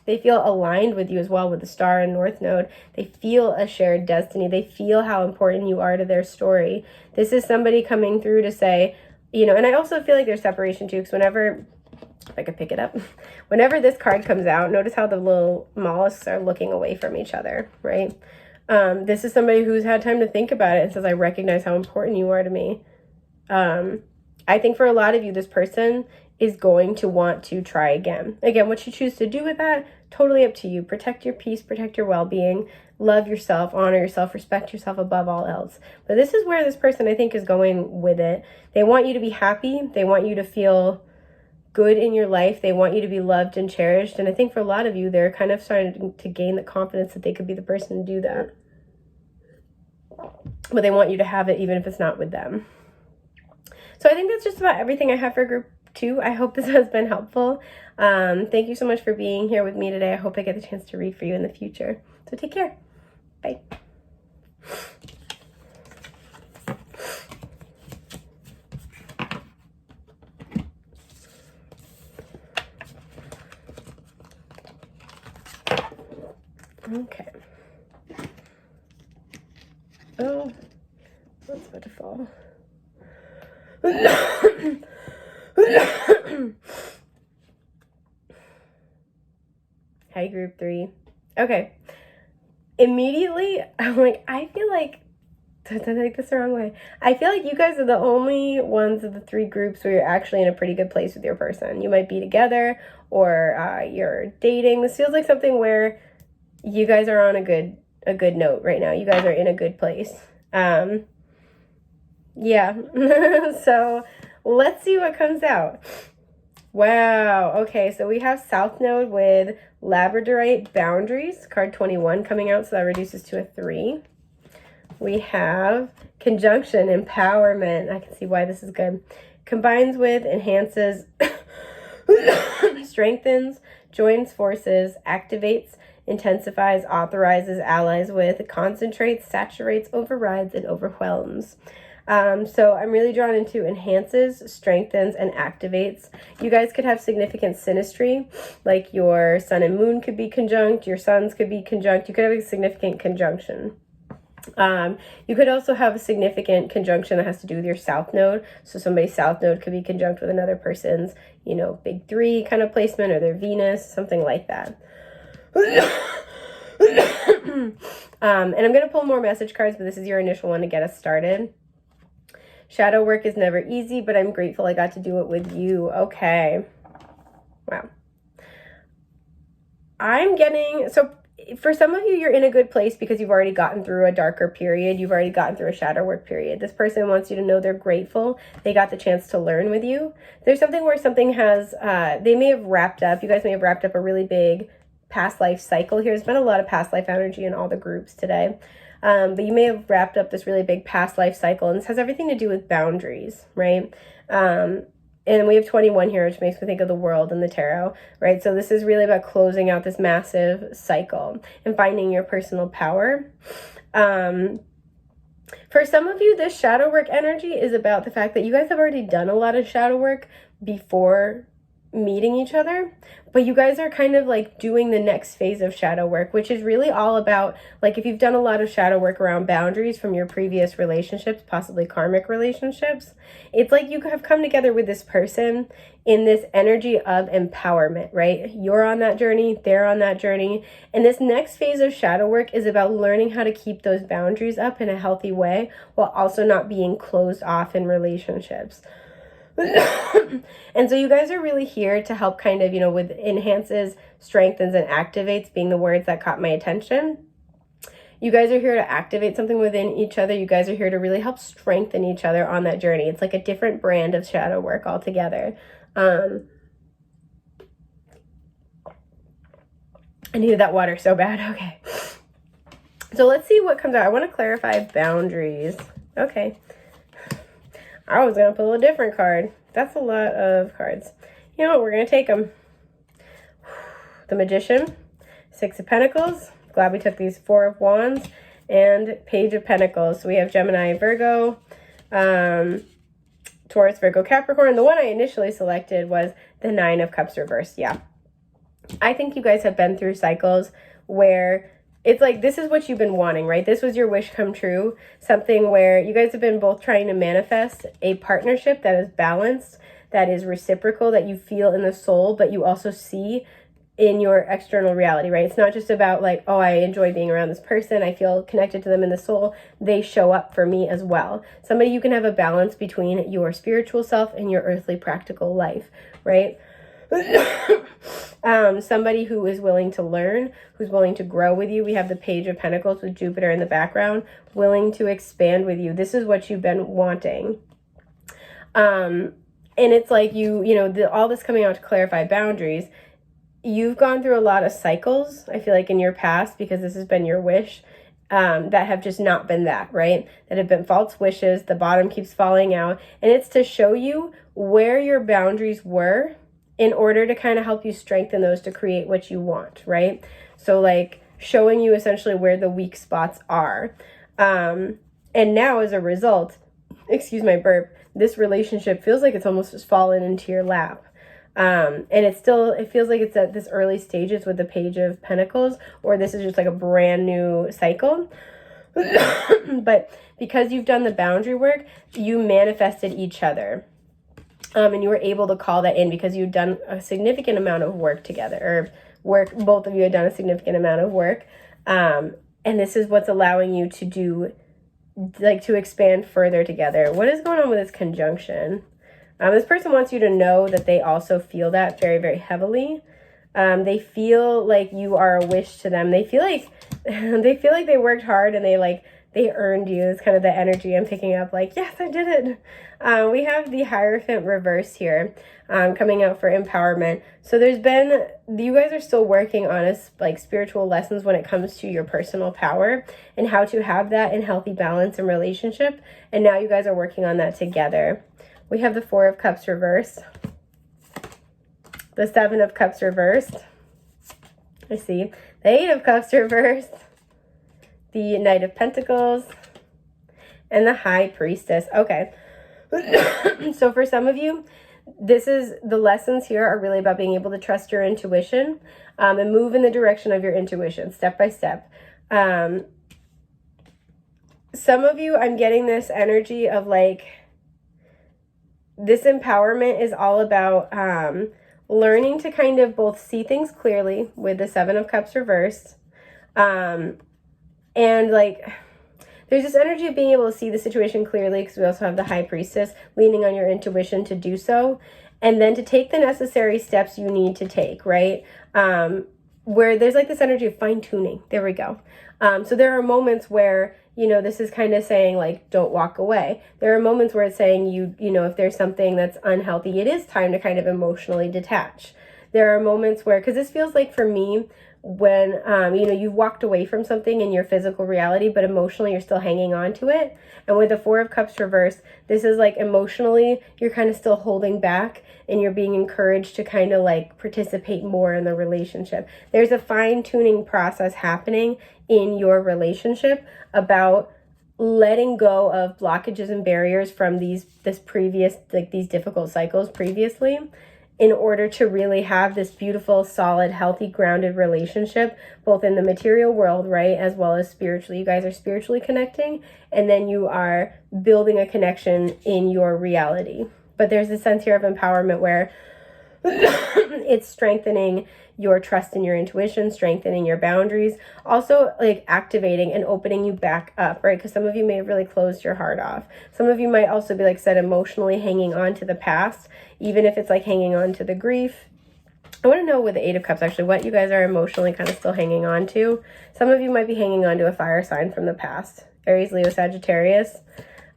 They feel aligned with you as well with the Star and North Node. They feel a shared destiny. They feel how important you are to their story. This is somebody coming through to say, you know, and I also feel like there's separation too, because whenever, if I could pick it up, whenever this card comes out, notice how the little mollusks are looking away from each other, right? This is somebody who's had time to think about it and says, I recognize how important you are to me. I think for a lot of you, this person is going to want to try again. Again, what you choose to do with that, totally up to you. Protect your peace, protect your well-being, love yourself, honor yourself, respect yourself above all else. But this is where this person, I think, is going with it. They want you to be happy. They want you to feel good in your life. They want you to be loved and cherished. And I think for a lot of you, they're kind of starting to gain the confidence that they could be the person to do that. But they want you to have it even if it's not with them. So I think that's just about everything I have for group 2. I hope this has been helpful. Thank you so much for being here with me today. I hope I get the chance to read for you in the future. So take care. Bye. Okay. Oh, that's about to fall. Hi, group 3. Okay. Immediately, I'm like, I feel like, don't take this the wrong way. I feel like you guys are the only ones of the 3 groups where you're actually in a pretty good place with your person. You might be together or you're dating. This feels like something where you guys are on a good note right now. You guys are in a good place. Yeah. So let's see what comes out. Wow. Okay, so we have South Node with Labradorite Boundaries, card 21 coming out, so that reduces to a 3. We have Conjunction Empowerment. I can see why this is good. Combines with, enhances, strengthens, joins forces, activates, intensifies, authorizes, allies with, concentrates, saturates, overrides, and overwhelms. So I'm really drawn into enhances, strengthens, and activates. You guys could have significant synastry, like your sun and moon could be conjunct, your suns could be conjunct. You could have a significant conjunction. You could also have a significant conjunction that has to do with your South Node. So somebody's South Node could be conjunct with another person's, you know, big 3 kind of placement, or their Venus, something like that. And I'm going to pull more message cards, but this is your initial one to get us started. Shadow work is never easy, but I'm grateful I got to do it with you. Okay. Wow. I'm getting, so for some of you, you're in a good place because you've already gotten through a darker period. You've already gotten through a shadow work period. This person wants you to know they're grateful they got the chance to learn with you. There's something where something has, they may have wrapped up, you guys may have wrapped up a really big past life cycle here. There's been a lot of past life energy in all the groups today. But you may have wrapped up this really big past life cycle, and this has everything to do with boundaries, right? And we have 21 here, which makes me think of the world and the tarot, right? So this is really about closing out this massive cycle and finding your personal power. For some of you, this shadow work energy is about the fact that you guys have already done a lot of shadow work before meeting each other, but you guys are kind of like doing the next phase of shadow work, which is really all about, like, if you've done a lot of shadow work around boundaries from your previous relationships, possibly karmic relationships, it's like you have come together with this person in this energy of empowerment, right? You're on that journey, they're on that journey, and this next phase of shadow work is about learning how to keep those boundaries up in a healthy way while also not being closed off in relationships. And so you guys are really here to help kind of, you know, with enhances, strengthens, and activates being the words that caught my attention. You guys are here to activate something within each other. You guys are here to really help strengthen each other on that journey. It's like a different brand of shadow work altogether. I needed that water so bad. Okay. So let's see what comes out. I want to clarify boundaries. Okay. I was going to pull a different card. That's a lot of cards. You know what? We're going to take them. The Magician, 6 of Pentacles. Glad we took these 4 of Wands. And Page of Pentacles. So we have Gemini, Virgo, Taurus, Virgo, Capricorn. The one I initially selected was the 9 of Cups reversed. Yeah. I think you guys have been through cycles where it's like, this is what you've been wanting, right? This was your wish come true. Something where you guys have been both trying to manifest a partnership that is balanced, that is reciprocal, that you feel in the soul, but you also see in your external reality, right? It's not just about like, oh, I enjoy being around this person, I feel connected to them in the soul. They show up for me as well. Somebody you can have a balance between your spiritual self and your earthly practical life, right? Somebody who is willing to learn, who's willing to grow with you. We have the Page of Pentacles with Jupiter in the background, willing to expand with you. This is what you've been wanting. And it's like you know, all this coming out to clarify boundaries. You've gone through a lot of cycles, I feel like, in your past, because this has been your wish, that have just not been that, right? That have been false wishes. The bottom keeps falling out. And it's to show you where your boundaries were in order to kind of help you strengthen those to create what you want, right? So like showing you essentially where the weak spots are. And now as a result, excuse my burp, this relationship feels like it's almost just fallen into your lap. And it feels like it's at this early stages with the Page of Pentacles, or this is just like a brand new cycle. But because you've done the boundary work, you manifested each other. And you were able to call that in because you'd done a significant amount of work together, both of you had done a significant amount of work. And this is what's allowing you to do, like, to expand further together. What is going on with this conjunction? This person wants you to know that they also feel that very, very heavily. They feel like you are a wish to them. They feel like they worked hard and they like they earned you. It's kind of the energy I'm picking up, like, yes, I did it. We have the Hierophant reverse here, coming out for empowerment. So there's been, you guys are still working on like spiritual lessons when it comes to your personal power and how to have that in healthy balance and relationship. And now you guys are working on that together. We have the Four of Cups reversed, the Seven of Cups reversed. I see the Eight of Cups reversed, the Knight of Pentacles, and the High Priestess. Okay. So for some of you, the lessons here are really about being able to trust your intuition, and move in the direction of your intuition step by step. Some of you, I'm getting this energy of like, this empowerment is all about learning to kind of both see things clearly with the Seven of Cups reversed, and like, there's this energy of being able to see the situation clearly, because we also have the High Priestess, leaning on your intuition to do so, and then to take the necessary steps you need to take, right? Where there's like this energy of fine-tuning. There we go. So there are moments where, you know, this is kind of saying like, don't walk away. There are moments where it's saying you know, if there's something that's unhealthy, it is time to kind of emotionally detach. There are moments where, because this feels like for me, when, you know, you've walked away from something in your physical reality, but emotionally you're still hanging on to it. And with the Four of Cups reversed, this is like emotionally, you're kind of still holding back and you're being encouraged to kind of like participate more in the relationship. There's a fine-tuning process happening in your relationship about letting go of blockages and barriers from these difficult cycles previously, in order to really have this beautiful, solid, healthy, grounded relationship, both in the material world, right, as well as spiritually. You guys are spiritually connecting, and then you are building a connection in your reality. But there's a sense here of empowerment where it's strengthening your trust in your intuition, strengthening your boundaries, also like activating and opening you back up, right? Because some of you may have really closed your heart off. Some of you might also be, like said, emotionally hanging on to the past, even if it's like hanging on to the grief. I want to know with the Eight of Cups, actually, what you guys are emotionally kind of still hanging on to. Some of you might be hanging on to a fire sign from the past. Aries, Leo, Sagittarius.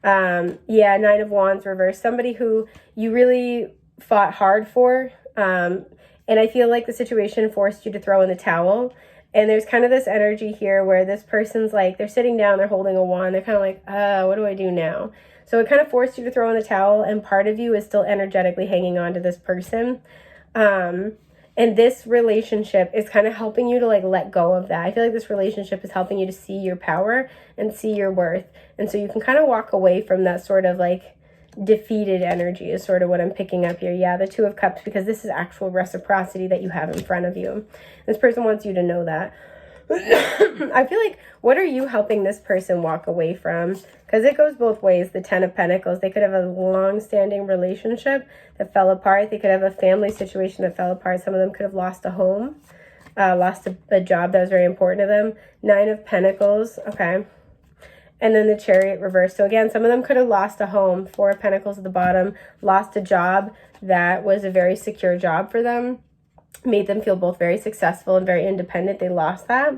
Yeah, Nine of Wands reversed. Somebody who you really fought hard for, and I feel like the situation forced you to throw in the towel. And there's kind of this energy here where this person's like, they're sitting down, they're holding a wand. They're kind of like, what do I do now? So it kind of forced you to throw in the towel. And part of you is still energetically hanging on to this person. And this relationship is kind of helping you to like let go of that. I feel like this relationship is helping you to see your power and see your worth. And so you can kind of walk away from that sort of like defeated energy is sort of what I'm picking up here. Yeah, the Two of Cups, because this is actual reciprocity that you have in front of you. This person wants you to know that. I feel like, what are you helping this person walk away from? Because it goes both ways. The Ten of Pentacles, they could have a long-standing relationship that fell apart. They could have a family situation that fell apart. Some of them could have lost a home, lost a job that was very important to them. Nine of Pentacles, okay. And then the Chariot reversed. So again, some of them could have lost a home. Four of Pentacles at the bottom, lost a job that was a very secure job for them, made them feel both very successful and very independent. They lost that.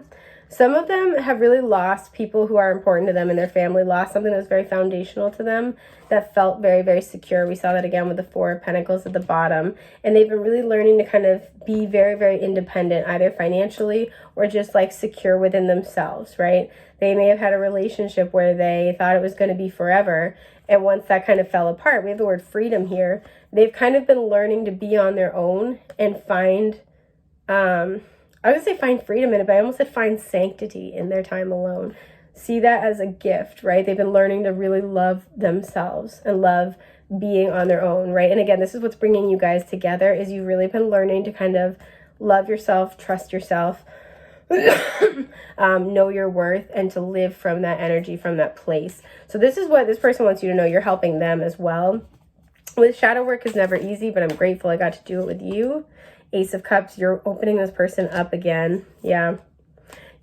Some of them have really lost people who are important to them in their family, lost something that was very foundational to them that felt very, very secure. We saw that again with the Four of Pentacles at the bottom. And they've been really learning to kind of be very, very independent, either financially or just like secure within themselves, right? They may have had a relationship where they thought it was going to be forever. And once that kind of fell apart, we have the word freedom here. They've kind of been learning to be on their own and find, I would say find freedom in it, but I almost said find sanctity in their time alone. See that as a gift, right? They've been learning to really love themselves and love being on their own, right? And again, this is what's bringing you guys together, is you've really been learning to kind of love yourself, trust yourself, know your worth, and to live from that energy, from that place. So this is what this person wants you to know. You're helping them as well. With shadow work is never easy, but I'm grateful I got to do it with you. Ace of Cups, you're opening this person up again. Yeah.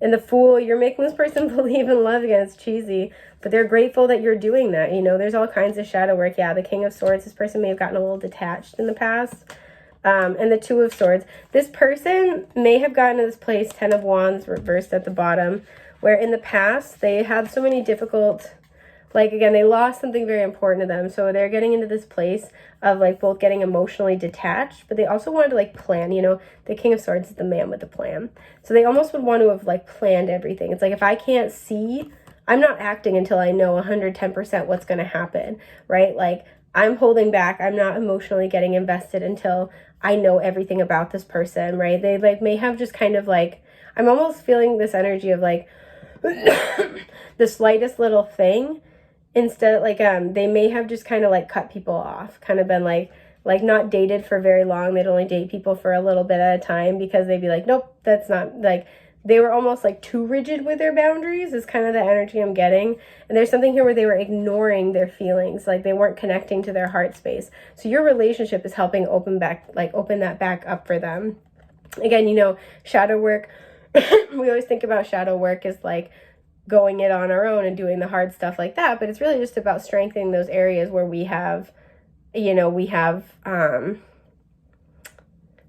And the Fool, you're making this person believe in love again. It's cheesy, but they're grateful that you're doing that. You know, there's all kinds of shadow work. Yeah, the King of Swords, this person may have gotten a little detached in the past. And the Two of Swords, this person may have gotten to this place, Ten of Wands reversed at the bottom, where in the past they had so many difficult, like, again, they lost something very important to them. So they're getting into this place of, like, both getting emotionally detached, but they also wanted to, like, plan. You know, the King of Swords is the man with the plan. So they almost would want to have, like, planned everything. It's like, if I can't see, I'm not acting until I know 110% what's going to happen, right? Like, I'm holding back. I'm not emotionally getting invested until I know everything about this person, right? They, like, may have just kind of, like, I'm almost feeling this energy of, like, the slightest little thing. Instead, like, they may have just kind of, like, cut people off, kind of been, like not dated for very long. They'd only date people for a little bit at a time because they'd be like, nope, that's not, like, they were almost, like, too rigid with their boundaries is kind of the energy I'm getting. And there's something here where they were ignoring their feelings, like, they weren't connecting to their heart space. So your relationship is helping open that back up for them. Again, you know, shadow work, we always think about shadow work as, like, going it on our own and doing the hard stuff like that, but it's really just about strengthening those areas where we have, you know,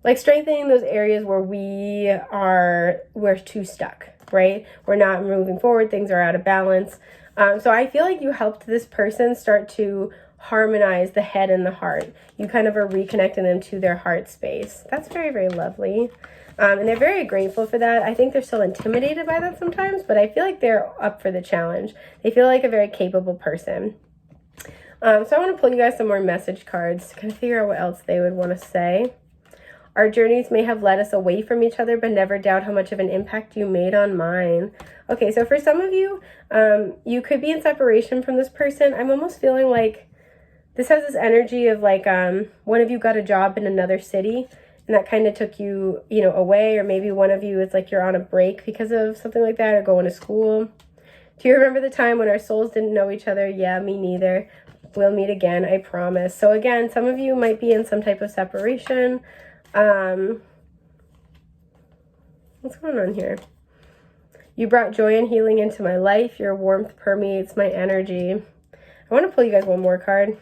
like, strengthening those areas where we're too stuck, right? We're not moving forward, things are out of balance. So I feel like you helped this person start to harmonize the head and the heart. You kind of are reconnecting them to their heart space. That's very, very lovely. And they're very grateful for that. I think they're still intimidated by that sometimes, but I feel like they're up for the challenge. They feel like a very capable person. So I want to pull you guys some more message cards to kind of figure out what else they would want to say. Our journeys may have led us away from each other, but never doubt how much of an impact you made on mine. Okay, so for some of you, you could be in separation from this person. I'm almost feeling like this has this energy of, like, one of you got a job in another city, and that kind of took you, you know, away. Or maybe one of you, it's like you're on a break because of something like that, or going to school. Do you remember the time when our souls didn't know each other? Yeah, me neither. We'll meet again, I promise. So again, some of you might be in some type of separation. What's going on here? You brought joy and healing into my life. Your warmth permeates my energy. I want to pull you guys one more card.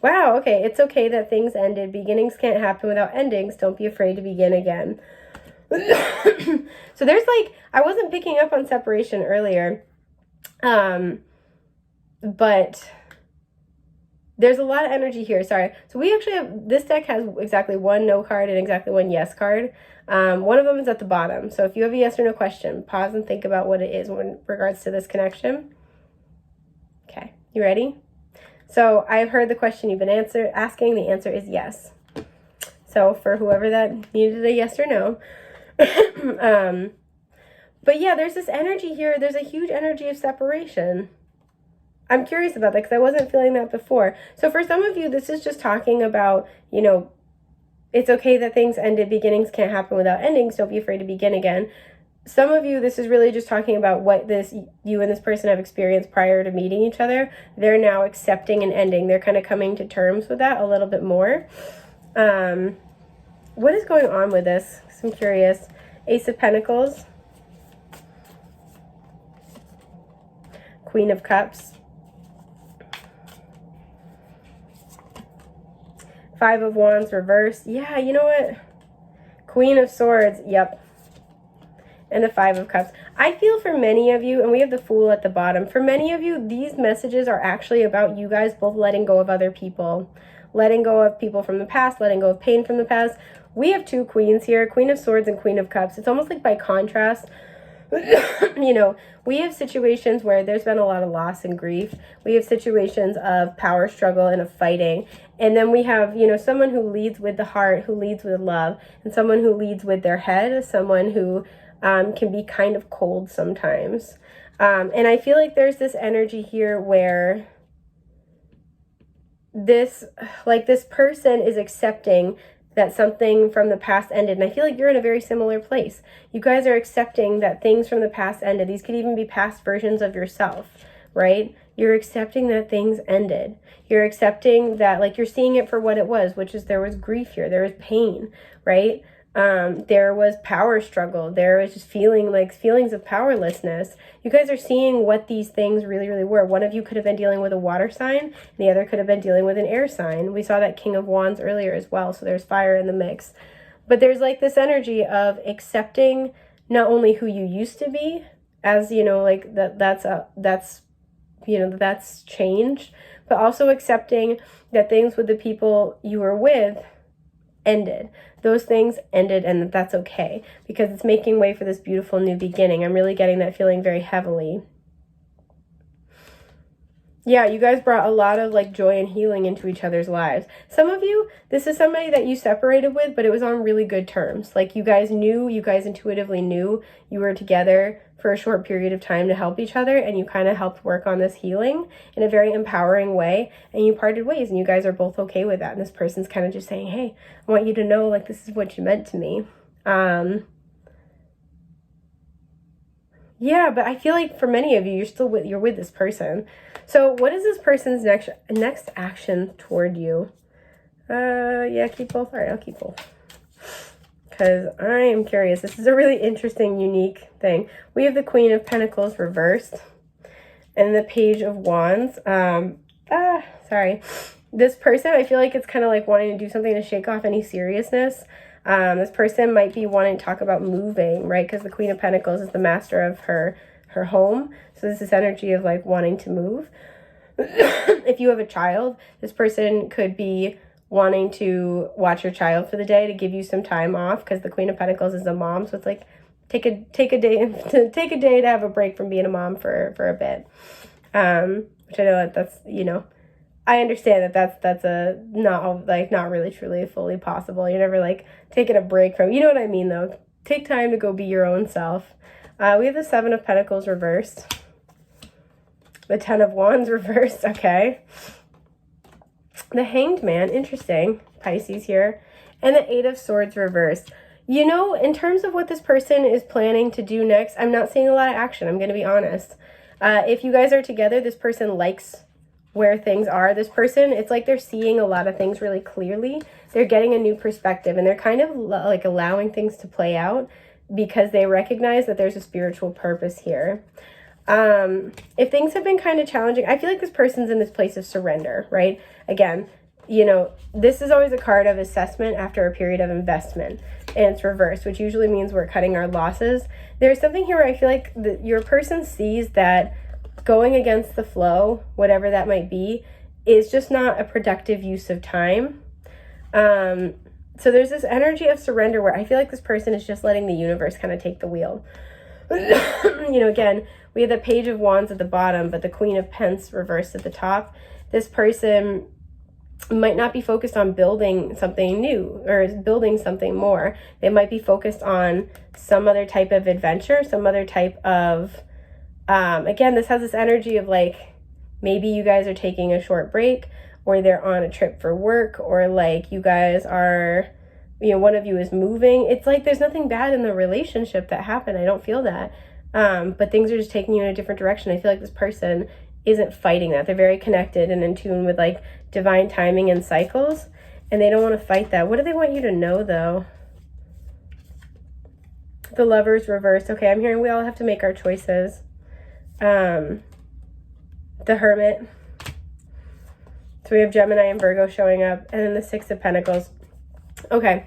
Wow, okay. It's okay that things ended. Beginnings can't happen without endings. Don't be afraid to begin again. So there's, like, I wasn't picking up on separation earlier. But there's a lot of energy here. Sorry. So we actually have, this deck has exactly one no card and exactly one yes card. One of them is at the bottom. So if you have a yes or no question, pause and think about what it is in regards to this connection. Okay, you ready? So I've heard the question you've been asking. The answer is yes. So for whoever that needed a yes or no. But yeah, there's this energy here. There's a huge energy of separation. I'm curious about that because I wasn't feeling that before. So for some of you, this is just talking about, you know, it's okay that things ended. Beginnings can't happen without endings. Don't be afraid to begin again. Some of you, this is really just talking about what you and this person have experienced prior to meeting each other. They're now accepting an ending. They're kind of coming to terms with that a little bit more. What is going on with this? I'm curious. Ace of Pentacles. Queen of Cups. Five of Wands reversed. Yeah, you know what? Queen of Swords. Yep. And the Five of Cups. I feel for many of you, and we have the Fool at the bottom. For many of you, these messages are actually about you guys both letting go of other people. Letting go of people from the past, letting go of pain from the past. We have two queens here, Queen of Swords and Queen of Cups. It's almost like by contrast. You know, we have situations where there's been a lot of loss and grief. We have situations of power struggle and of fighting. And then we have, you know, someone who leads with the heart, who leads with love, and someone who leads with their head, someone who can be kind of cold sometimes. And I feel like there's this energy here where this person is accepting that something from the past ended. And I feel like you're in a very similar place. You guys are accepting that things from the past ended. These could even be past versions of yourself, right? You're accepting that things ended. You're accepting that, like, you're seeing it for what it was, which is there was grief here. There was pain, right? There was power struggle. There was just feelings of powerlessness. You guys are seeing what these things really, really were. One of you could have been dealing with a water sign, and the other could have been dealing with an air sign. We saw that King of Wands earlier as well, so there's fire in the mix. But there's, like, this energy of accepting not only who you used to be as, you know, like that's you know, that's changed, but also accepting that things with the people you were with ended. Those things ended, and that's okay, because it's making way for this beautiful new beginning. I'm really getting that feeling very heavily. Yeah, you guys brought a lot of like joy and healing into each other's lives. Some of you, this is somebody that you separated with, but it was on really good terms. Like you guys intuitively knew you were together for a short period of time to help each other, and you kind of helped work on this healing in a very empowering way, and you parted ways, and you guys are both okay with that. And this person's kind of just saying, hey, I want you to know, like, this is what you meant to me. Yeah, but I feel like for many of you, you're with this person. So what is this person's next action toward you? Yeah, keep both. All right, I'll keep both, because I am curious. This is a really interesting, unique thing. We have the Queen of Pentacles reversed and the Page of Wands. Sorry. This person, I feel like it's kind of like wanting to do something to shake off any seriousness. This person might be wanting to talk about moving, right? Because the Queen of Pentacles is the master of her home. So this is energy of like wanting to move. If you have a child, this person could be wanting to watch your child for the day to give you some time off, because the Queen of Pentacles is a mom. So it's like take a day to have a break from being a mom for a bit. Which I know that's, you know, I understand that's a not really truly fully possible. You're never like taking a break from, you know what I mean though. Take time to go be your own self. We have the Seven of Pentacles reversed. The Ten of Wands reversed. Okay. The Hanged Man, interesting. Pisces here. And the Eight of Swords reversed. You know, in terms of what this person is planning to do next, I'm not seeing a lot of action. I'm going to be honest. If you guys are together, this person likes where things are. This person, it's like they're seeing a lot of things really clearly. They're getting a new perspective, and they're kind of like allowing things to play out because they recognize that there's a spiritual purpose here. If things have been kind of challenging, I feel like this person's in this place of surrender, right? Again, you know, this is always a card of assessment after a period of investment, and it's reversed, which usually means we're cutting our losses. There's something here where I feel like your person sees that going against the flow, whatever that might be, is just not a productive use of time. So there's this energy of surrender where I feel like this person is just letting the universe kind of take the wheel. You know, again, we have the Page of Wands at the bottom, but the Queen of Pentacles reversed at the top. This person might not be focused on building something new or building something more. They might be focused on some other type of adventure, some other type of, again, this has this energy of like, maybe you guys are taking a short break, or they're on a trip for work, or like you guys are, you know, one of you is moving. It's like there's nothing bad in the relationship that happened. I don't feel that. But things are just taking you in a different direction. I feel like this person isn't fighting that. They're very connected and in tune with like divine timing and cycles, and they don't want to fight that. What do they want you to know though? The Lovers reversed. Okay, I'm hearing we all have to make our choices. The Hermit. So we have Gemini and Virgo showing up, and then the Six of Pentacles. Okay,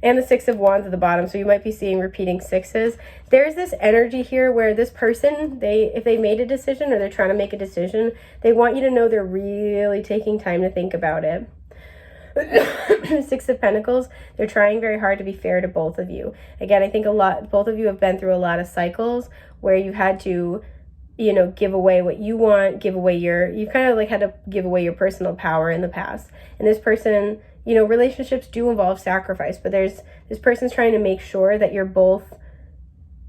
and the Six of Wands at the bottom. So you might be seeing repeating sixes. There's this energy here where this person, if they made a decision or they're trying to make a decision, they want you to know they're really taking time to think about it. Six of Pentacles, they're trying very hard to be fair to both of you. Again, I think both of you have been through a lot of cycles where you've had to, you know, give away what you want, you've kind of like had to give away your personal power in the past. And this person, you know, relationships do involve sacrifice, but this person's trying to make sure that you're both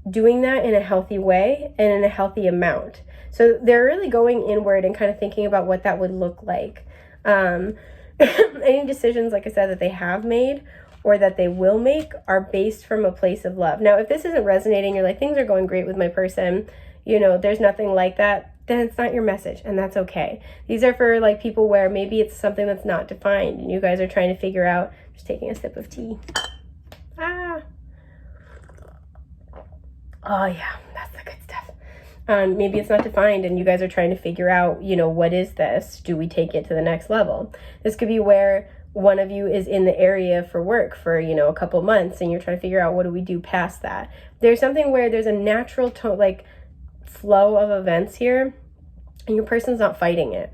doing that in a healthy way and in a healthy amount. So they're really going inward and kind of thinking about what that would look like. Any decisions, like I said, that they have made or that they will make are based from a place of love. Now, if this isn't resonating, you're like, things are going great with my person, you know, there's nothing like that, then it's not your message, and that's okay. These are for like people where maybe it's something that's not defined and you guys are trying to figure out. Just taking a sip of tea. Oh yeah, that's the good stuff. Maybe it's not defined and you guys are trying to figure out, you know, what is this? Do we take it to the next level? This could be where one of you is in the area for work for, you know, a couple months, and you're trying to figure out, what do we do past that? There's something where there's a natural tone, like flow of events here, and your person's not fighting it.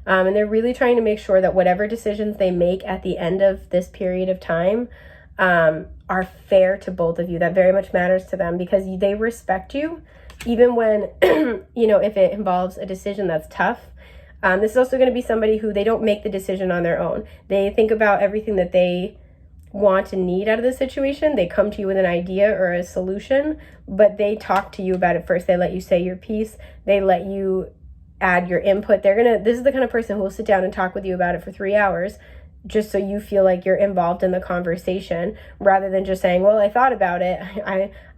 And they're really trying to make sure that whatever decisions they make at the end of this period of time are fair to both of you. That very much matters to them, because they respect you, even when, you know, if it involves a decision that's tough. This is also going to be somebody who they don't make the decision on their own. They think about everything that they want and need out of the situation. They come to you with an idea or a solution, but they talk to you about it first. They let you say your piece. They let you add your input. This is the kind of person who will sit down and talk with you about it for 3 hours, just so you feel like you're involved in the conversation, rather than just saying, well, I thought about it.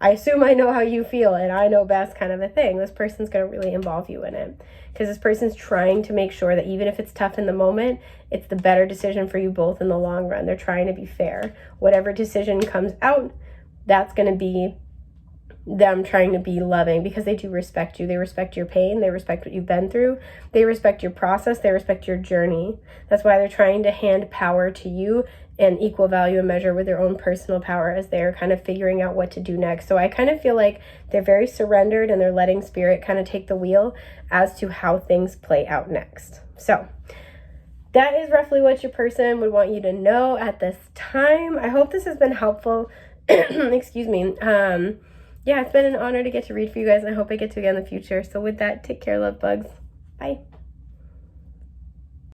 I assume I know how you feel and I know best, kind of a thing. This person's going to really involve you in it, because this person's trying to make sure that even if it's tough in the moment, it's the better decision for you both in the long run. They're trying to be fair. Whatever decision comes out, that's going to be them trying to be loving, because they do respect you. They respect your pain. They respect what you've been through. They respect your process. They respect your journey. That's why they're trying to hand power to you and equal value and measure with their own personal power as they're kind of figuring out what to do next. So I kind of feel like they're very surrendered, and they're letting spirit kind of take the wheel as to how things play out next. So that is roughly what your person would want you to know at this time. I hope this has been helpful. Excuse me. Yeah, it's been an honor to get to read for you guys, and I hope I get to again in the future. So with that, take care, love bugs. Bye.